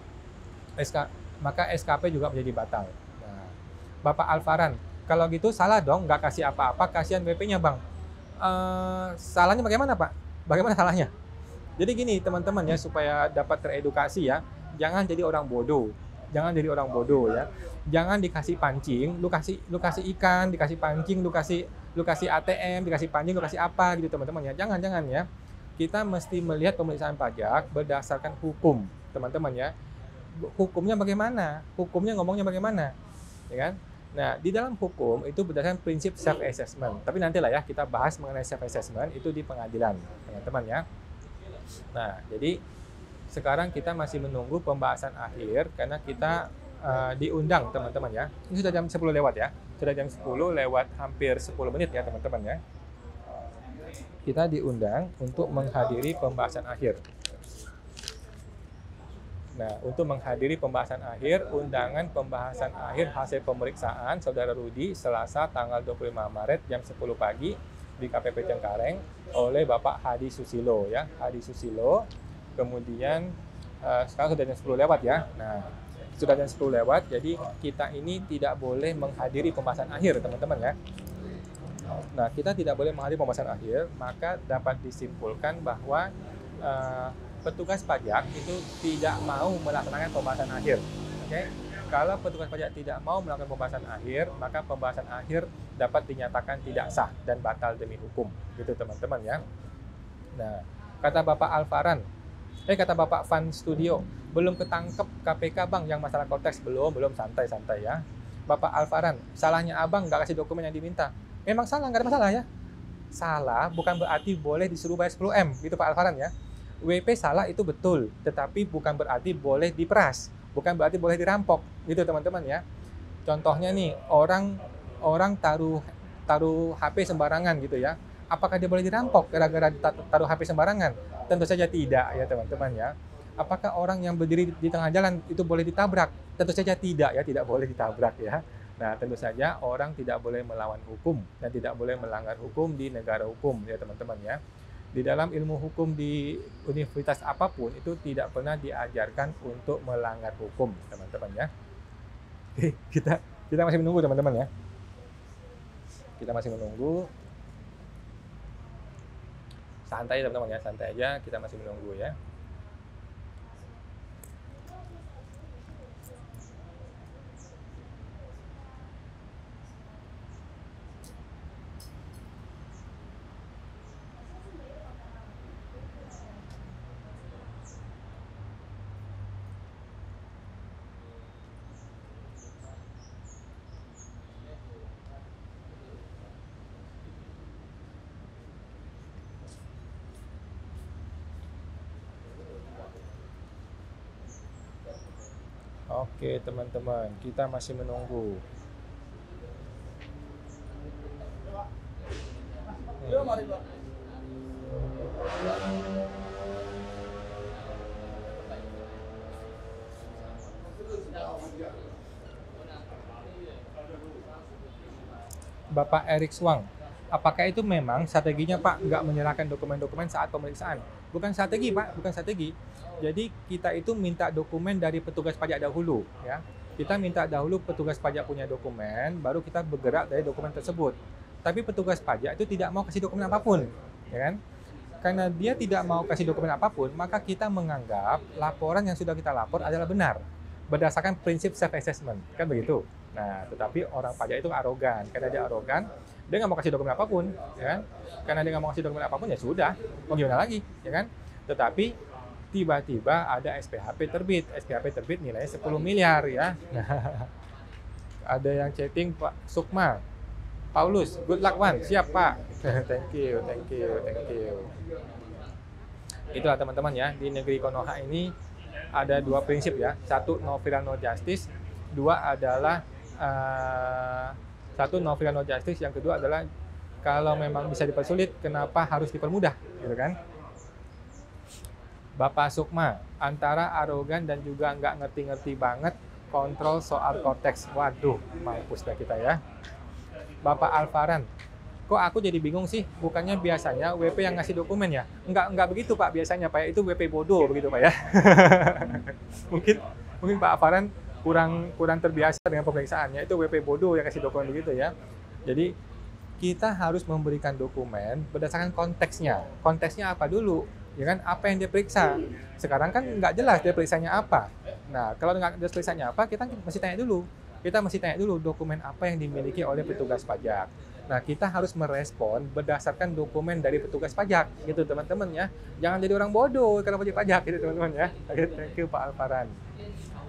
maka SKP juga menjadi batal. Nah, Bapak Alfaran, kalau gitu salah dong, nggak kasih apa-apa, kasihan WP-nya Bang. Salahnya bagaimana Pak? Bagaimana salahnya? Jadi gini teman-teman ya, supaya dapat teredukasi ya, jangan jadi orang bodoh. Jangan jadi orang bodoh ya. Jangan dikasih pancing, lu kasih ikan, dikasih pancing, lu kasih ATM, dikasih pancing, lu kasih apa gitu teman-teman ya. Jangan ya. Kita mesti melihat pemeriksaan pajak berdasarkan hukum, teman-teman ya. Hukumnya bagaimana? Hukumnya ngomongnya bagaimana? Ya kan? Nah, di dalam hukum itu berdasarkan prinsip self-assessment. Tapi nantilah ya kita bahas mengenai self-assessment itu di pengadilan, teman-teman ya. Nah, jadi sekarang kita masih menunggu pembahasan akhir karena kita diundang teman-teman ya. Ini sudah jam 10 lewat ya. Sudah jam 10 lewat hampir 10 menit ya teman-teman ya. Kita diundang untuk menghadiri pembahasan akhir. Nah, untuk menghadiri pembahasan akhir, undangan pembahasan akhir hasil pemeriksaan Saudara Rudi Selasa tanggal 25 Maret jam 10 pagi di KPP Cengkareng oleh Bapak Hadi Susilo ya. Hadi Susilo. Kemudian sekarang sudah jam 10 lewat ya. Nah, sudah jam 10 lewat, jadi kita ini tidak boleh menghadiri pembahasan akhir, teman-teman ya. Nah, kita tidak boleh menghadiri pembahasan akhir, maka dapat disimpulkan bahwa petugas pajak itu tidak mau melaksanakan pembahasan akhir. Oke? Kalau petugas pajak tidak mau melakukan pembahasan akhir, maka pembahasan akhir dapat dinyatakan tidak sah dan batal demi hukum. Gitu teman-teman ya. Nah, kata Bapak Alvaran, kata Bapak Van Studio, belum ketangkep KPK Bang yang masalah konteks, belum santai-santai ya. Bapak Alvaran, salahnya Abang nggak kasih dokumen yang diminta. Memang salah, nggak ada masalah ya. Salah bukan berarti boleh disuruh bayar 10M, gitu Pak Alvaran ya. WP salah itu betul, tetapi bukan berarti boleh diperas, bukan berarti boleh dirampok, gitu teman-teman ya. Contohnya nih, orang taruh HP sembarangan gitu ya. Apakah dia boleh dirampok gara-gara taruh HP sembarangan? Tentu saja tidak ya teman-teman ya. Apakah orang yang berdiri di tengah jalan itu boleh ditabrak? Tentu saja tidak ya, tidak boleh ditabrak ya. Nah, tentu saja orang tidak boleh melawan hukum dan tidak boleh melanggar hukum di negara hukum ya teman-teman ya. Di dalam ilmu hukum di universitas apapun itu tidak pernah diajarkan untuk melanggar hukum, teman-teman ya. Oke, kita masih menunggu teman-teman ya. Kita masih menunggu. Santai teman-teman ya, santai aja, kita masih menunggu ya. Oke teman-teman, kita masih menunggu. Bapak Erik Swang, apakah itu memang strateginya Pak nggak menyerahkan dokumen-dokumen saat pemeriksaan? Bukan strategi Pak, bukan strategi. Jadi kita itu minta dokumen dari petugas pajak dahulu ya. Kita minta dahulu petugas pajak punya dokumen, baru kita bergerak dari dokumen tersebut. Tapi petugas pajak itu tidak mau kasih dokumen apapun, ya kan? Karena dia tidak mau kasih dokumen apapun, maka kita menganggap laporan yang sudah kita lapor adalah benar berdasarkan prinsip self-assessment, kan begitu. Nah, tetapi orang pajak itu arogan. Karena dia arogan, dia nggak mau kasih dokumen apapun, ya kan? Karena dia nggak mau kasih dokumen apapun, ya sudah, mau gimana lagi, ya kan? Tetapi tiba-tiba ada SPHP terbit nilainya 10 miliar ya. Ada yang chatting Pak Sukma, Paulus, good luck Wan, siap Pak. Thank you. Itulah teman-teman ya, di negeri Konoha ini ada dua prinsip ya. Satu, no fear no justice. Dua adalah satu no fear no justice. Yang kedua adalah kalau memang bisa dipersulit, kenapa harus dipermudah, gitu kan? Bapak Sukma, antara arogan dan juga nggak ngerti-ngerti banget kontrol soal konteks. Waduh, mampus dah kita ya. Bapak Alvaran, kok aku jadi bingung sih? Bukannya biasanya WP yang ngasih dokumen ya? Nggak begitu Pak biasanya Pak, itu WP bodoh begitu Pak ya. mungkin Pak Alvaran kurang terbiasa dengan pemeriksaannya, itu WP bodoh yang kasih dokumen begitu ya. Jadi kita harus memberikan dokumen berdasarkan konteksnya. Konteksnya apa dulu? Ya kan, apa yang dia periksa. Sekarang kan nggak jelas dia periksanya apa. Nah, kalau nggak jelas periksanya apa, kita mesti tanya dulu. Kita mesti tanya dulu dokumen apa yang dimiliki oleh petugas pajak. Nah, kita harus merespon berdasarkan dokumen dari petugas pajak, gitu teman-teman ya. Jangan jadi orang bodoh kalau wajib pajak, gitu teman-teman ya. Oke, thank you Pak Alvaran.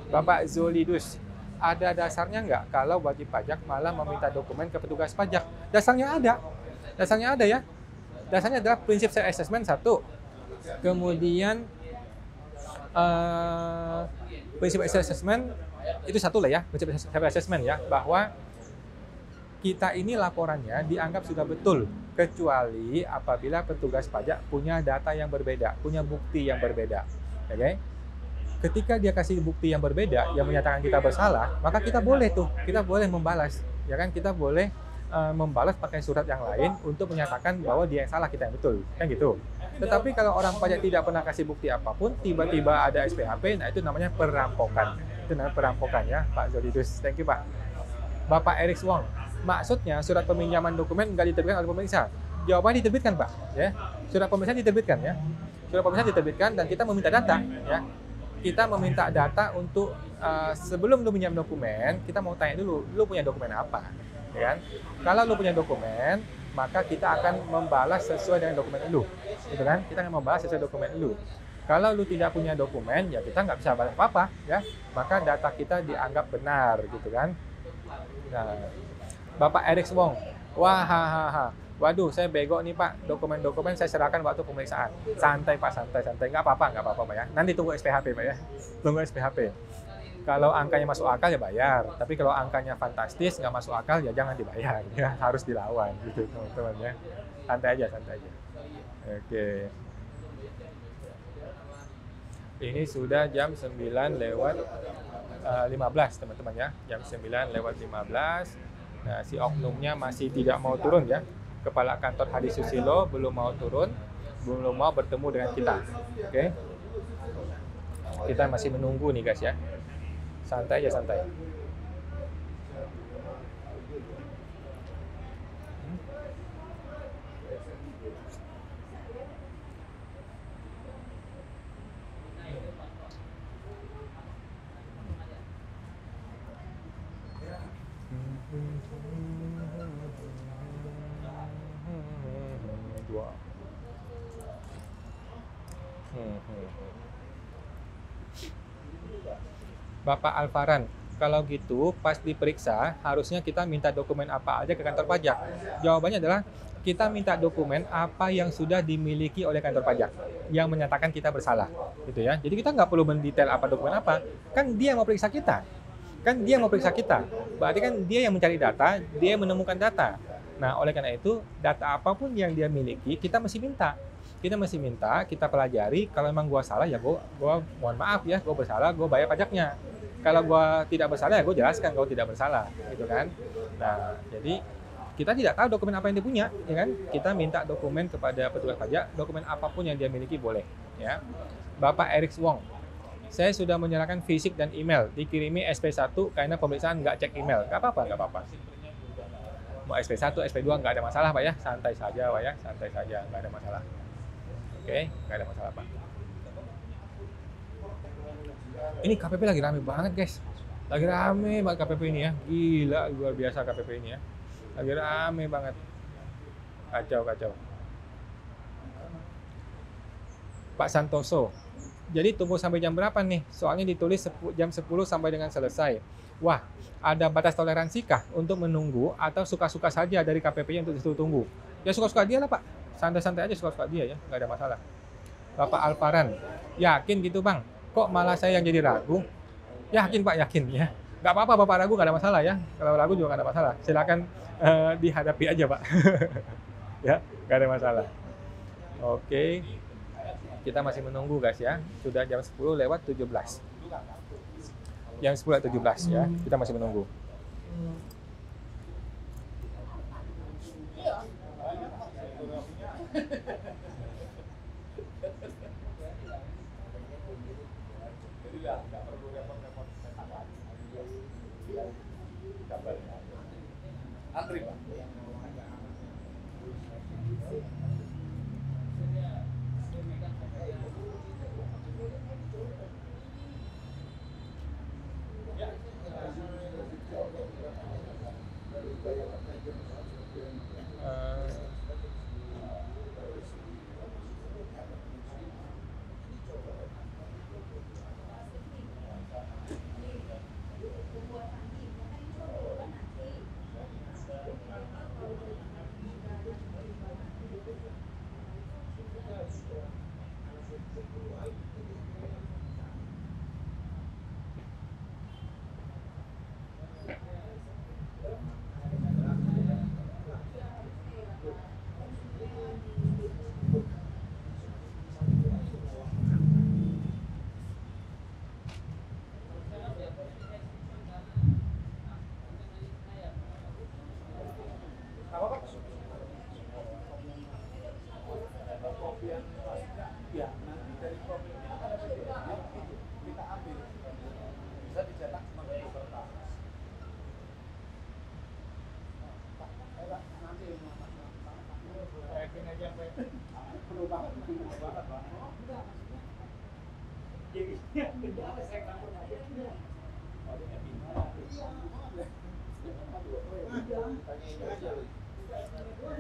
Bapak Zolidus, ada dasarnya nggak kalau wajib pajak malah meminta dokumen ke petugas pajak? Dasarnya ada. Dasarnya ada ya. Dasarnya adalah prinsip self assessment satu. Kemudian prinsip self assessment itu satu lah ya, prinsip self assessment ya, bahwa kita ini laporannya dianggap sudah betul, kecuali apabila petugas pajak punya data yang berbeda, punya bukti yang berbeda. Oke? Ketika dia kasih bukti yang berbeda, yang menyatakan kita bersalah, maka kita boleh membalas. Ya kan, kita boleh membalas pakai surat yang lain untuk menyatakan bahwa dia yang salah, kita yang betul. Kan gitu. Tetapi kalau orang pajak tidak pernah kasih bukti apapun, tiba-tiba ada SPHP, nah itu namanya perampokan. Itu namanya perampokan ya, Pak Zolidus. Thank you, Pak. Bapak Erick Wong. Maksudnya surat peminjaman dokumen nggak diterbitkan oleh pemeriksa? Jawabannya diterbitkan, Pak. Ya, surat pemeriksaan diterbitkan ya. Surat pemeriksaan diterbitkan dan kita meminta data. Ya, kita meminta data untuk sebelum lu pinjam dokumen, kita mau tanya dulu, lu punya dokumen apa? Ya kan? Kalau lu punya dokumen, maka kita akan membalas sesuai dengan dokumen lu. Gitu kan? Kita akan membalas sesuai dokumen lu. Kalau lu tidak punya dokumen, ya kita nggak bisa balas apa-apa, ya. Maka data kita dianggap benar, gitu kan? Nah, Bapak Erick Wong, waduh, saya bego nih Pak, dokumen-dokumen saya serahkan waktu pemeriksaan. Santai Pak, santai, nggak apa-apa Pak ya. Nanti tunggu SPHP Pak ya, tunggu SPHP. Kalau angkanya masuk akal ya bayar, tapi kalau angkanya fantastis, nggak masuk akal ya jangan dibayar, ya harus dilawan gitu teman-teman ya. Santai aja. Oke. Ini sudah jam 9 lewat 15 teman-teman ya, jam 9 lewat 15. Nah, si oknumnya masih tidak mau turun ya. Kepala kantor Hadi Susilo belum mau turun, belum mau bertemu dengan kita. Oke. Kita masih menunggu nih guys ya. Santai aja, santai. Bapak Alvaran, kalau gitu pas diperiksa harusnya kita minta dokumen apa aja ke kantor pajak? Jawabannya adalah kita minta dokumen apa yang sudah dimiliki oleh kantor pajak yang menyatakan kita bersalah, gitu ya. Jadi kita nggak perlu mendetail apa dokumen apa, kan dia yang mau periksa kita, berarti kan dia yang mencari data, dia yang menemukan data. Nah, oleh karena itu data apapun yang dia miliki kita mesti minta. Kita pelajari, kalau memang gua salah ya gua mohon maaf ya, gua bersalah, gua bayar pajaknya. Kalau gua tidak bersalah ya gua jelaskan kalau tidak bersalah, gitu kan. Nah, jadi kita tidak tahu dokumen apa yang dia punya, ya kan? Kita minta dokumen kepada petugas pajak, dokumen apapun yang dia miliki boleh, ya. Bapak Erick Wong, saya sudah menyerahkan fisik dan email, dikirimi SP1 karena pemeriksaan nggak cek email. Nggak apa-apa. Mau SP1, SP2 nggak ada masalah Pak ya, santai saja Pak ya, nggak ada masalah. Oke, nggak ada masalah Pak. Ini KPP lagi rame banget guys. Lagi rame banget KPP ini ya. Gila, luar biasa KPP ini ya. Lagi rame banget. Kacau. Pak Santoso. Jadi tunggu sampai jam berapa nih? Soalnya ditulis jam 10 sampai dengan selesai. Wah, ada batas toleransi kah untuk menunggu atau suka-suka saja dari KPP-nya untuk disuruh tunggu? Ya suka-suka dia lah Pak. Santai-santai aja suka-suka dia ya, nggak ada masalah. Bapak Alvaran, yakin gitu Bang? Kok malah saya yang jadi ragu? Yakin Pak, yakin ya. Nggak apa-apa Bapak ragu, nggak ada masalah ya. Kalau ragu juga nggak ada masalah. Silakan dihadapi aja Pak. Ya, nggak ada masalah. Oke, kita masih menunggu guys ya. Sudah jam 10 lewat 17. Jam 10 lewat 17 ya, kita masih menunggu. Antri Pak.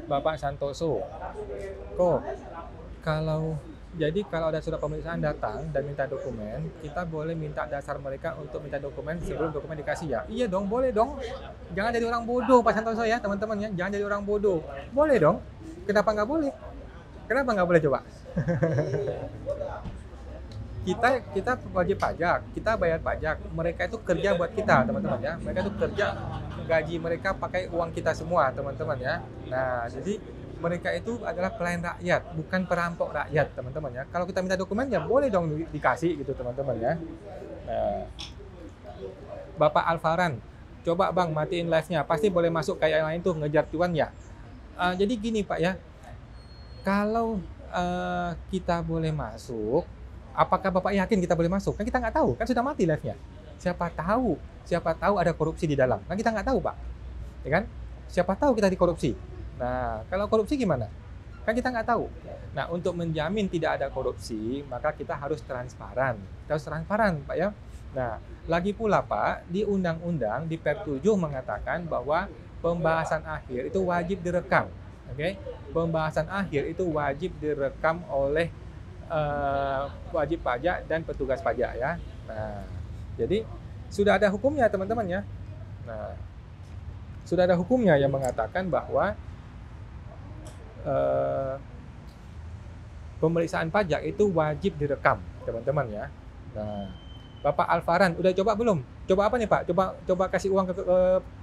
Bapak Santoso, kok kalau ada surat pemeriksaan datang dan minta dokumen, kita boleh minta dasar mereka untuk minta dokumen sebelum dokumen dikasih ya? Iya dong, boleh dong. Jangan jadi orang bodoh, Pak Santoso ya, teman-teman ya. Jangan jadi orang bodoh. Boleh dong. Kenapa nggak boleh? Kenapa nggak boleh coba? kita wajib pajak, kita bayar pajak. Mereka itu kerja buat kita, teman-teman ya. Mereka itu kerja, gaji mereka pakai uang kita semua, teman-teman ya. Nah, jadi mereka itu adalah pelayan rakyat, bukan perampok rakyat, teman-teman ya. Kalau kita minta dokumen ya boleh dong dikasih gitu, teman-teman ya. Nah, Bapak Alvaran, coba Bang matiin live-nya, pasti boleh masuk kayak yang lain tuh ngejar cuan ya. Jadi gini Pak ya, kalau kita boleh masuk, apakah Bapak yakin kita boleh masuk? Kan kita nggak tahu, kan sudah mati live-nya. Siapa tahu ada korupsi di dalam. Kan kita nggak tahu Pak, ya kan? Siapa tahu kita dikorupsi. Nah, kalau korupsi gimana? Kan kita nggak tahu. Nah, untuk menjamin tidak ada korupsi, maka kita harus transparan. Kita harus transparan, Pak ya. Nah, lagi pula Pak, di undang-undang di Per 7 mengatakan bahwa pembahasan akhir itu wajib direkam. Oke? Pembahasan akhir itu wajib direkam oleh wajib pajak dan petugas pajak ya. Nah, jadi sudah ada hukumnya teman-teman ya. Nah, sudah ada hukumnya yang mengatakan bahwa pemeriksaan pajak itu wajib direkam, teman-teman ya. Nah, Bapak Alvaran, udah coba belum? Coba apa nih Pak? Coba kasih uang ke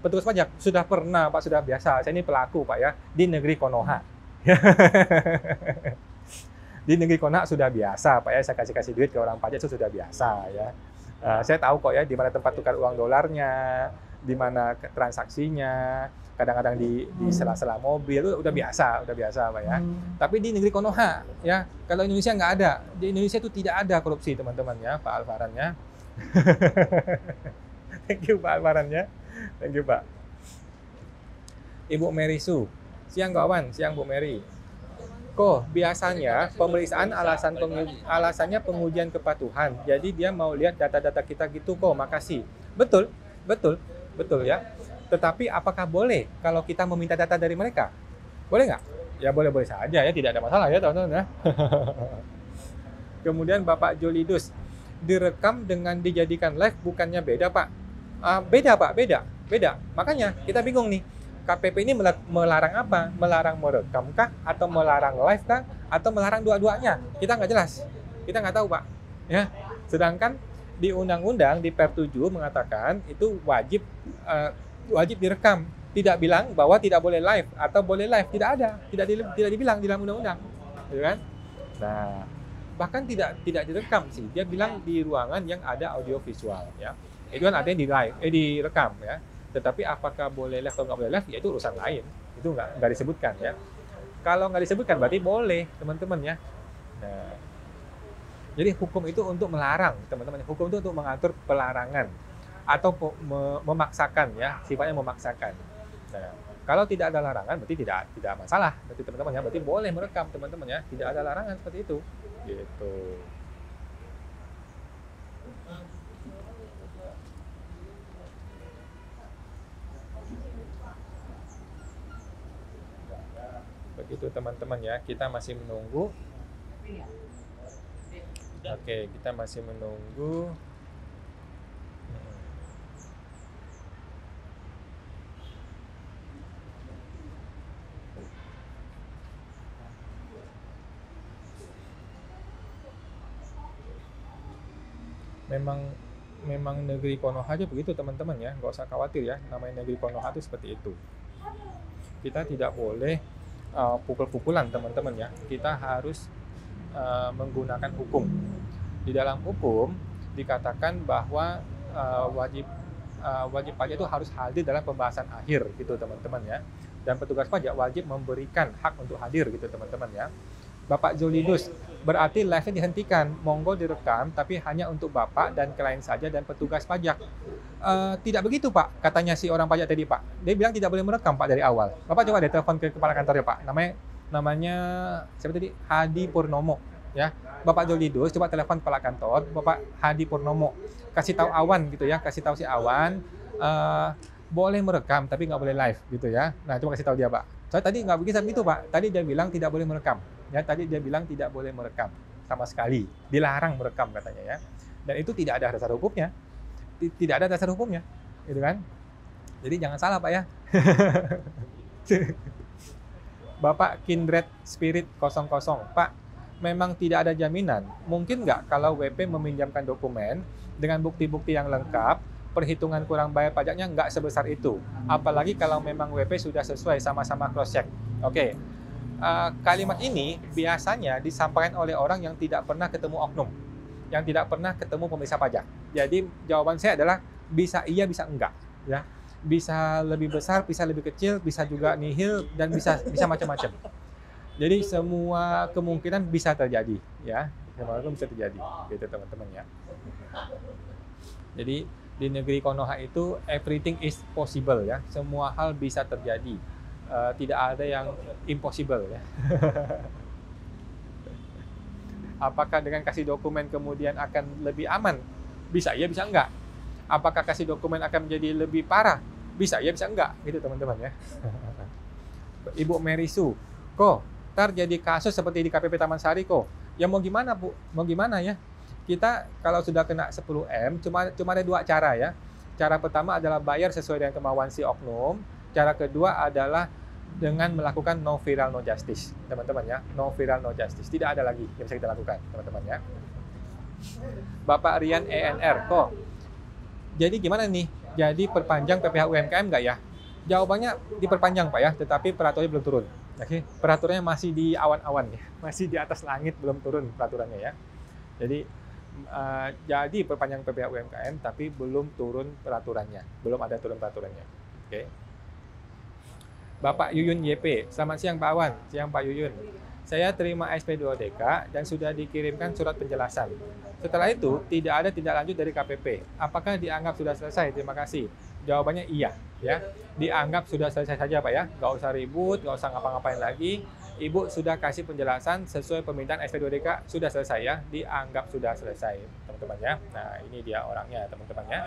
petugas pajak. Sudah pernah Pak, sudah biasa. Saya ini pelaku Pak ya, di negeri Konoha. Di negeri Konoha sudah biasa Pak ya, saya kasih duit ke orang pajak itu sudah biasa ya. Saya tahu kok ya di mana tempat tukar uang dolarnya, di mana transaksinya, kadang-kadang di sela-sela mobil itu udah biasa Pak ya. Tapi di negeri Konoha ya, kalau Indonesia nggak ada. Di Indonesia itu tidak ada korupsi teman-teman ya, Pak Alvaran ya. Thank you Pak Alvaran ya. Thank you Pak. Ibu Mary Su. Siang kawan, siang Bu Mary. Kok biasanya pemeriksaan alasannya pengujian kepatuhan. Jadi dia mau lihat data-data kita gitu kok, makasih. Betul ya. Tetapi apakah boleh kalau kita meminta data dari mereka? Boleh nggak? Ya boleh-boleh saja ya, tidak ada masalah ya teman-teman ya. Kemudian Bapak Jolidus, direkam dengan dijadikan live bukannya beda Pak? Beda Pak, beda. Makanya kita bingung nih, KPP ini melarang apa? Melarang merekam kah? Atau melarang live kah? Atau melarang dua-duanya? Kita nggak jelas, kita nggak tahu Pak. Ya, sedangkan di undang-undang di Per 7 mengatakan itu wajib direkam. Tidak bilang bahwa tidak boleh live atau boleh live, tidak ada, tidak dibilang di dalam undang-undang, gitu kan? Nah, bahkan tidak direkam sih. Dia bilang di ruangan yang ada audio visual ya. Itu kan artinya direkam ya. Tetapi apakah boleh live atau nggak boleh live, ya itu urusan lain. Itu nggak disebutkan ya. Kalau nggak disebutkan berarti boleh teman-teman ya. Nah, jadi hukum itu untuk melarang teman-teman. Hukum itu untuk mengatur pelarangan atau memaksakan ya, sifatnya memaksakan. Nah, kalau tidak ada larangan berarti tidak masalah. Berarti teman-teman ya, berarti boleh merekam teman-teman ya. Tidak ada larangan seperti itu. Gitu. Begitu teman-teman ya, kita masih menunggu. Oke, kita masih menunggu. Memang negeri Konoha aja begitu teman-teman ya, nggak usah khawatir ya, namanya negeri Konoha itu seperti itu. Kita tidak boleh pukul-pukulan teman-teman ya, kita harus menggunakan hukum. Di dalam hukum dikatakan bahwa wajib pajak itu harus hadir dalam pembahasan akhir gitu teman-teman ya, dan petugas pajak wajib memberikan hak untuk hadir gitu teman-teman ya. Bapak Jolidus, berarti live-nya dihentikan, monggo direkam, tapi hanya untuk Bapak dan klien saja dan petugas pajak. Tidak begitu Pak, katanya si orang pajak tadi Pak. Dia bilang tidak boleh merekam Pak dari awal. Bapak coba deh telepon ke kepala kantornya Pak, namanya siapa tadi? Hadi Purnomo. Ya, Bapak Jolidus, coba telepon kepala kantor, Bapak Hadi Purnomo. Kasih tahu Awan gitu ya, kasih tahu si Awan. boleh merekam tapi nggak boleh live gitu ya. Nah, coba kasih tahu dia, Pak. Soalnya tadi nggak bisa begitu, Pak. Tadi dia bilang tidak boleh merekam. Ya, tadi dia bilang tidak boleh merekam sama sekali. Dilarang merekam katanya ya. Dan itu tidak ada dasar hukumnya. Tidak ada dasar hukumnya, gitu kan? Jadi jangan salah, Pak ya. Bapak Kindred Spirit 00, Pak, memang tidak ada jaminan. Mungkin nggak kalau WP meminjamkan dokumen dengan bukti-bukti yang lengkap, perhitungan kurang bayar pajaknya nggak sebesar itu. Apalagi kalau memang WP sudah sesuai sama-sama cross-check. Oke, kalimat ini biasanya disampaikan oleh orang yang tidak pernah ketemu oknum, yang tidak pernah ketemu pemeriksa pajak. Jadi jawaban saya adalah bisa iya, bisa enggak. Ya, bisa lebih besar, bisa lebih kecil, bisa juga nihil, dan bisa macam-macam. Jadi semua kemungkinan bisa terjadi, ya. Semua itu bisa terjadi, gitu teman-teman ya. Jadi di negeri Konoha itu everything is possible ya. Semua hal bisa terjadi. Tidak ada yang impossible ya. Apakah dengan kasih dokumen kemudian akan lebih aman? Bisa iya, bisa enggak. Apakah kasih dokumen akan menjadi lebih parah? Bisa iya, bisa enggak. Gitu teman-teman ya. Ibu Merisu, kok terjadi kasus seperti di KPP Taman Sari kok? Ya mau gimana, Bu? Mau gimana ya? Kita kalau sudah kena 10M cuma ada dua cara ya. Cara pertama adalah bayar sesuai dengan kemauan si oknum. Cara kedua adalah dengan melakukan no viral no justice, teman-teman ya. No viral no justice. Tidak ada lagi yang bisa kita lakukan, teman-teman ya. Bapak Rian ENR, kok? Jadi gimana nih? Jadi perpanjang PPh UMKM nggak ya? Jawabannya diperpanjang, Pak ya, tetapi peraturannya belum turun. Oke, peraturannya masih di awan-awan ya, masih di atas langit, belum turun peraturannya ya. Jadi perpanjang PPh UMKM tapi belum turun peraturannya, belum ada turun peraturannya. Oke. Bapak Yuyun YP, selamat siang Pak Awan, siang Pak Yuyun. Saya terima SP2DK dan sudah dikirimkan surat penjelasan. Setelah itu tidak ada tindak lanjut dari KPP. Apakah dianggap sudah selesai? Terima kasih. Jawabannya iya, ya. Dianggap sudah selesai saja Pak ya, nggak usah ribut, nggak usah ngapa-ngapain lagi. Ibu sudah kasih penjelasan sesuai permintaan SP2DK, sudah selesai ya, dianggap sudah selesai teman-teman ya. Nah ini dia orangnya teman-teman ya.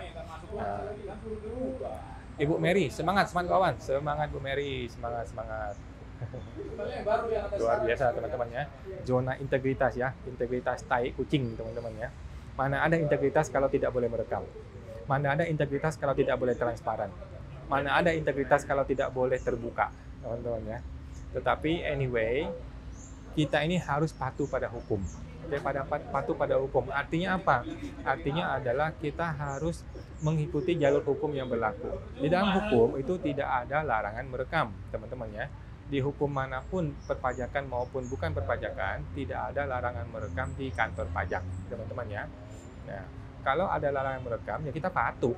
Nah, Ibu Mary, semangat kawan, semangat Bu Mary, semangat. Luar biasa teman-teman ya. Zona integritas ya, integritas tai kucing teman-teman ya. Mana ada integritas kalau tidak boleh merekam? Mana ada integritas kalau tidak boleh transparan? Mana ada integritas kalau tidak boleh terbuka, teman-teman ya. Tetapi anyway, kita ini harus patuh pada hukum. Daripada patuh pada hukum, artinya apa? Artinya adalah kita harus mengikuti jalur hukum yang berlaku. Di dalam hukum itu tidak ada larangan merekam, teman-teman ya. Di hukum manapun, perpajakan maupun bukan perpajakan, tidak ada larangan merekam di kantor pajak, teman-teman ya. Nah, kalau ada larangan merekam, ya kita patuh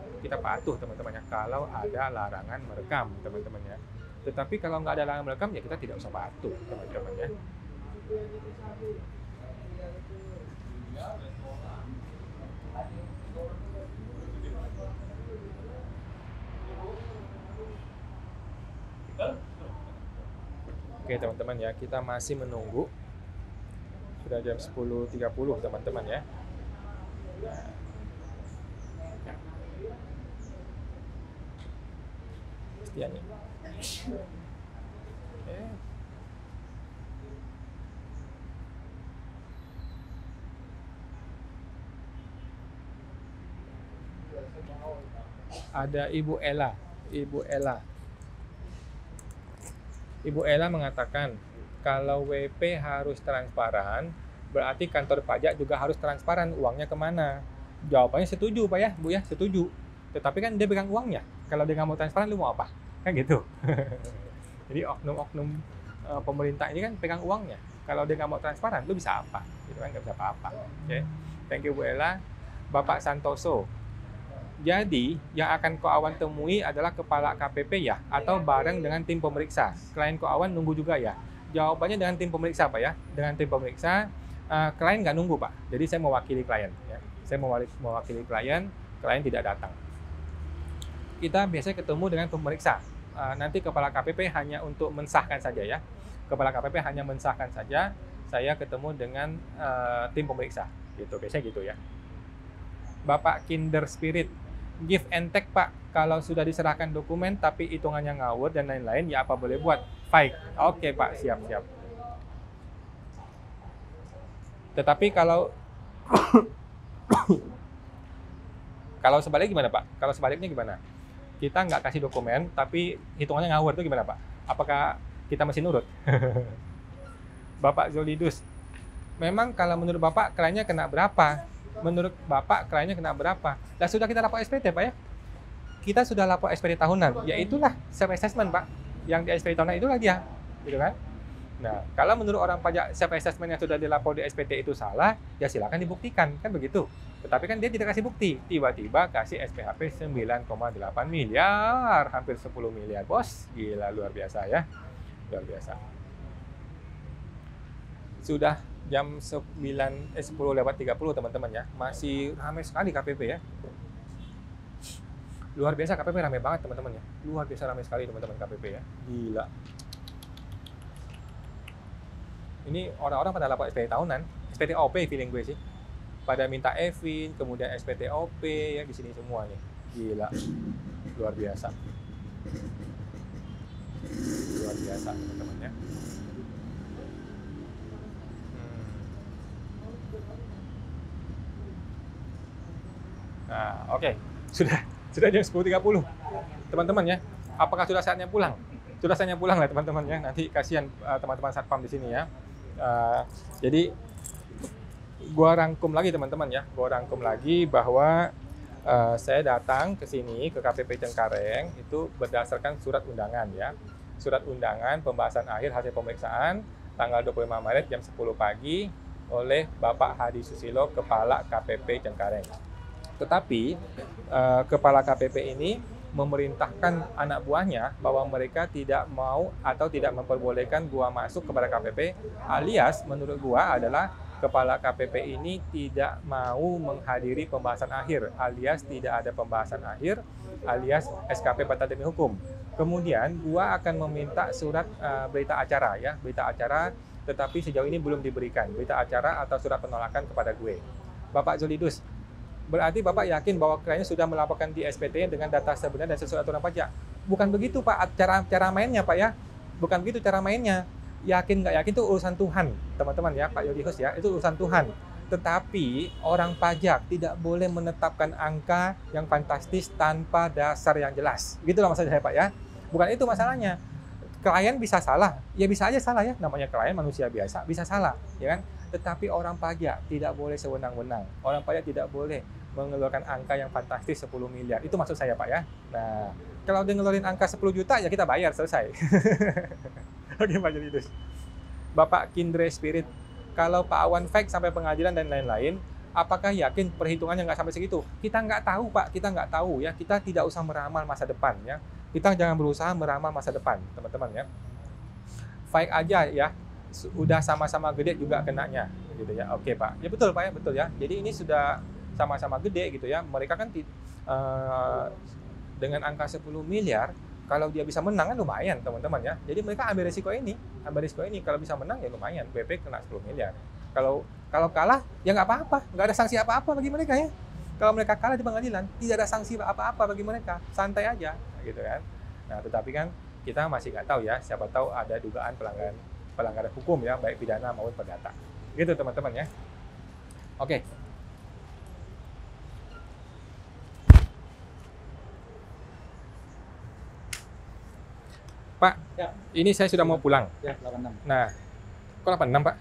teman-teman ya. Kalau ada larangan merekam, teman-teman ya. Tetapi kalau nggak ada larangan merekam, ya kita tidak usah patuh, teman-teman ya. Oke teman-teman ya, kita masih menunggu. Sudah jam 10.30 teman-teman ya. Sekian ya. Ada Ibu Ella. Ibu Ella mengatakan kalau WP harus transparan, berarti kantor pajak juga harus transparan uangnya kemana. Jawabannya setuju Pak ya, Bu ya, setuju. Tetapi kan dia pegang uangnya. Kalau dia nggak mau transparan, lu mau apa? Kan gitu. Jadi oknum-oknum pemerintah ini kan pegang uangnya. Kalau dia nggak mau transparan, lu bisa apa? Gitu kan, nggak bisa apa-apa. Oke. Thank you Bu Ella. Bapak Santoso. Jadi, yang akan Ko Awan temui adalah kepala KPP ya, atau bareng dengan tim pemeriksa. Klien Ko Awan nunggu juga ya. Jawabannya dengan tim pemeriksa Pak ya. Dengan tim pemeriksa, klien nggak nunggu Pak. Jadi saya mewakili klien. Ya. Saya mewakili klien tidak datang. Kita biasanya ketemu dengan pemeriksa. Nanti kepala KPP hanya untuk mensahkan saja ya. Kepala KPP hanya mensahkan saja. Saya ketemu dengan tim pemeriksa. Gitu, biasanya gitu ya. Bapak Kinder Spirit. Give and take, Pak. Kalau sudah diserahkan dokumen tapi hitungannya ngawur dan lain-lain, ya apa boleh buat? Fake. Oke, Pak, siap-siap. Tetapi kalau kalau sebaliknya gimana, Pak? Kalau sebaliknya gimana? Kita nggak kasih dokumen, tapi hitungannya ngawur itu gimana, Pak? Apakah kita mesti nurut? Bapak Zolidus, memang kalau menurut Bapak kliennya kena berapa? Menurut Bapak kliennya kena berapa? Nah, sudah kita lapor SPT, Pak ya? Kita sudah lapor SPT tahunan, ya itulah self-assessment, Pak. Yang di SPT tahunan itulah dia, gitu kan? Nah, kalau menurut orang pajak self-assessment yang sudah dilapor di SPT itu salah, ya silakan dibuktikan, kan begitu. Tetapi kan dia tidak kasih bukti, tiba-tiba kasih SPHP 9,8 miliar, hampir 10 miliar, bos. Gila, luar biasa ya, luar biasa. Sudah jam 10:30 teman-teman ya, masih ramai sekali KPP ya. Luar biasa, KPP ramai banget teman-teman ya, luar biasa ramai sekali teman-teman KPP ya, gila. Ini orang-orang pada lapor SPT tahunan, SPT OP feeling gue sih. Pada minta Evin, kemudian SPT OP ya di sini semua nih. Gila. Luar biasa. Luar biasa, teman-teman ya. Nah, oke. Sudah jam 10:30. Teman-teman ya, apakah sudah saatnya pulang? Sudah saatnya pulang lah teman-teman ya. Nanti kasihan teman-teman satpam di sini ya. Jadi gua rangkum lagi teman-teman ya. Gua rangkum lagi bahwa saya datang ke sini ke KPP Cengkareng itu berdasarkan surat undangan ya. Surat undangan pembahasan akhir hasil pemeriksaan tanggal 25 Maret jam 10 pagi oleh Bapak Hadi Susilo, Kepala KPP Cengkareng. Tetapi Kepala KPP ini memerintahkan anak buahnya bahwa mereka tidak mau atau tidak memperbolehkan gua masuk kepada KPP, alias menurut gua adalah Kepala KPP ini tidak mau menghadiri pembahasan akhir, alias tidak ada pembahasan akhir, alias SKP batal demi hukum. Kemudian gua akan meminta surat berita acara ya, berita acara, tetapi sejauh ini belum diberikan berita acara atau surat penolakan kepada gue. Bapak Zolidus, berarti Bapak yakin bahwa kliennya sudah melaporkan di SPT dengan data sebenarnya dan sesuai aturan pajak? Bukan begitu Pak, cara mainnya Pak ya. Bukan begitu cara mainnya. Yakin nggak yakin itu urusan Tuhan, teman-teman ya, Pak Yodihus ya, itu urusan Tuhan. Tetapi orang pajak tidak boleh menetapkan angka yang fantastis tanpa dasar yang jelas. Gitulah maksud saya Pak ya. Bukan itu masalahnya. Klien bisa salah, ya bisa aja salah ya, namanya klien manusia biasa, bisa salah, ya kan? Tetapi orang pajak tidak boleh sewenang-wenang. Orang pajak tidak boleh mengeluarkan angka yang fantastis 10 miliar. Itu maksud saya Pak ya. Nah, kalau dia ngeluarin angka 10 juta ya kita bayar, selesai. Oke Pak Jolidus. Bapak Kindre Spirit, kalau Pak Awan fake sampai pengadilan dan lain-lain, apakah yakin perhitungannya nggak sampai segitu? Kita nggak tahu Pak, kita nggak tahu ya. Kita tidak usah meramal masa depan ya. Kita jangan berusaha meramal masa depan, teman-teman ya. Fake aja ya. Udah sama-sama gede juga kenanya gitu ya. Oke Pak, ya betul Pak ya, betul ya. Jadi ini sudah sama-sama gede gitu ya. Mereka kan dengan angka 10 miliar, kalau dia bisa menang kan lumayan teman-teman ya. Jadi mereka ambil resiko ini, kalau bisa menang ya lumayan. BP kena 10 miliar. Kalau kalah ya nggak apa-apa, nggak ada sanksi apa-apa bagi mereka ya. Kalau mereka kalah di pengadilan, tidak ada sanksi apa-apa bagi mereka, santai aja gitu kan. Nah tetapi kan kita masih nggak tahu ya, siapa tahu ada dugaan pelanggaran hukum ya, baik pidana maupun perdata. Gitu teman-teman ya. Oke. Pak, ya. Ini saya sudah mau pulang. Ya, 86. Nah, kok 86 Pak?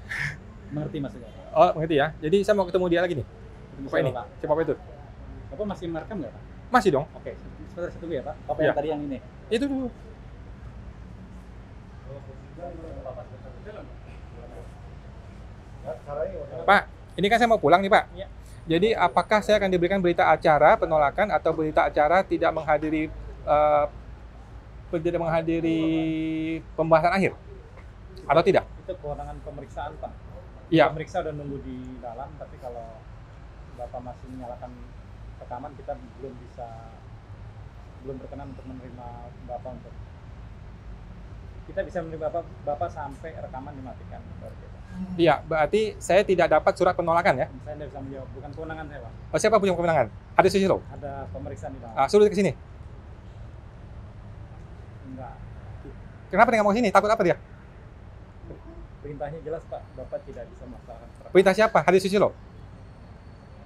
Mengerti maksudnya. Oh, mengerti ya. Jadi saya mau ketemu dia lagi nih. Apa ini? Pak. Siapa itu? Bapak masih merekam nggak Pak? Masih dong. Oke, sebentar dulu ya Pak. Bapak Ya. yang tadi yang ini. Itu dulu. Pak, ini kan saya mau pulang nih Pak. Ya. Jadi apakah saya akan diberikan berita acara penolakan atau berita acara tidak menghadiri pembahasan akhir? Atau tidak? Itu kewenangan pemeriksaan Pak. Iya. Pemeriksa udah nunggu di dalam, tapi kalau Bapak masih menyalakan rekaman, kita belum berkenan untuk menerima Bapak untuk. Kita bisa menerima Bapak sampai rekaman dimatikan. Iya, berarti saya tidak dapat surat penolakan ya? Saya tidak bisa menjawab, bukan kewenangan saya Pak. Oh, siapa punya kewenangan? Hadir Susilo. Ada pemeriksaan di dalam. Suruh dia ke sini. Enggak. Kenapa dia nggak mau ke sini? Takut apa dia? Perintahnya jelas Pak, Bapak tidak bisa melakukan Perintah siapa? Hadir Susilo.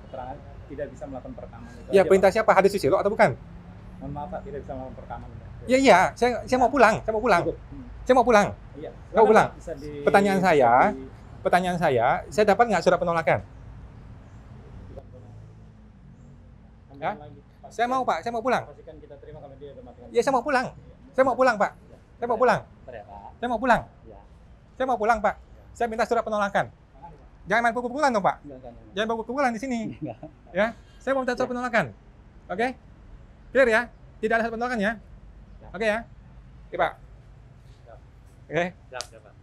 keterangan, tidak bisa melakukan perekaman. Itu Ya, aja, perintah Pak. siapa? Hadir Susilo atau bukan? Mohon maaf Pak, tidak bisa melakukan perekaman. Ya, iya. Saya mau pulang. Saya mau pulang. Cukup. Saya mau pulang. Iya. Mau pulang. Bisa Pertanyaan saya, di- Pertanyaan saya dapat nggak surat penolakan? Ya? lagi. Saya mau, Pak. Saya mau pulang. Pastikan kita terima kalau dia ada matikan. Ya, saya mau pulang. Saya mau pulang, Pak. Saya mau pulang. Bentar ya, Pak. Saya mau pulang. Ya. Saya mau pulang, Pak. Saya minta surat penolakan. Makasih, Pak. Jangan main pukul-pukulan dong, Pak. Enggak. Jangan pukul-pukulan di sini. Enggak. Ya, saya mau minta surat penolakan. Oke? Clear ya? Tidak ada surat penolakan ya? Ya. Oke ya? Oke, Pak. Siap. Oke? Siap, Pak.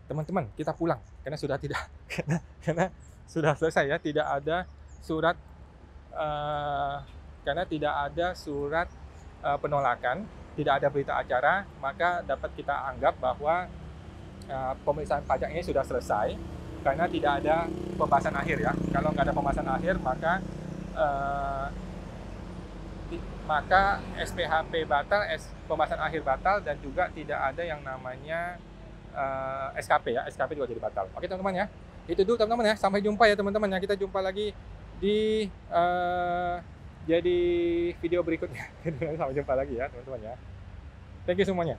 Teman-teman, kita pulang karena sudah tidak karena sudah selesai ya, tidak ada surat karena tidak ada surat penolakan, tidak ada berita acara, maka dapat kita anggap bahwa pemeriksaan pajak ini sudah selesai karena tidak ada pembahasan akhir ya. Kalau nggak ada pembahasan akhir, maka SPHP batal, pembahasan akhir batal, dan juga tidak ada yang namanya SKP ya, SKP juga jadi batal. Oke teman-teman ya, itu dulu teman-teman ya, sampai jumpa ya teman-teman ya, kita jumpa lagi di jadi video berikutnya. Sampai jumpa lagi ya teman-teman ya. Thank you semuanya.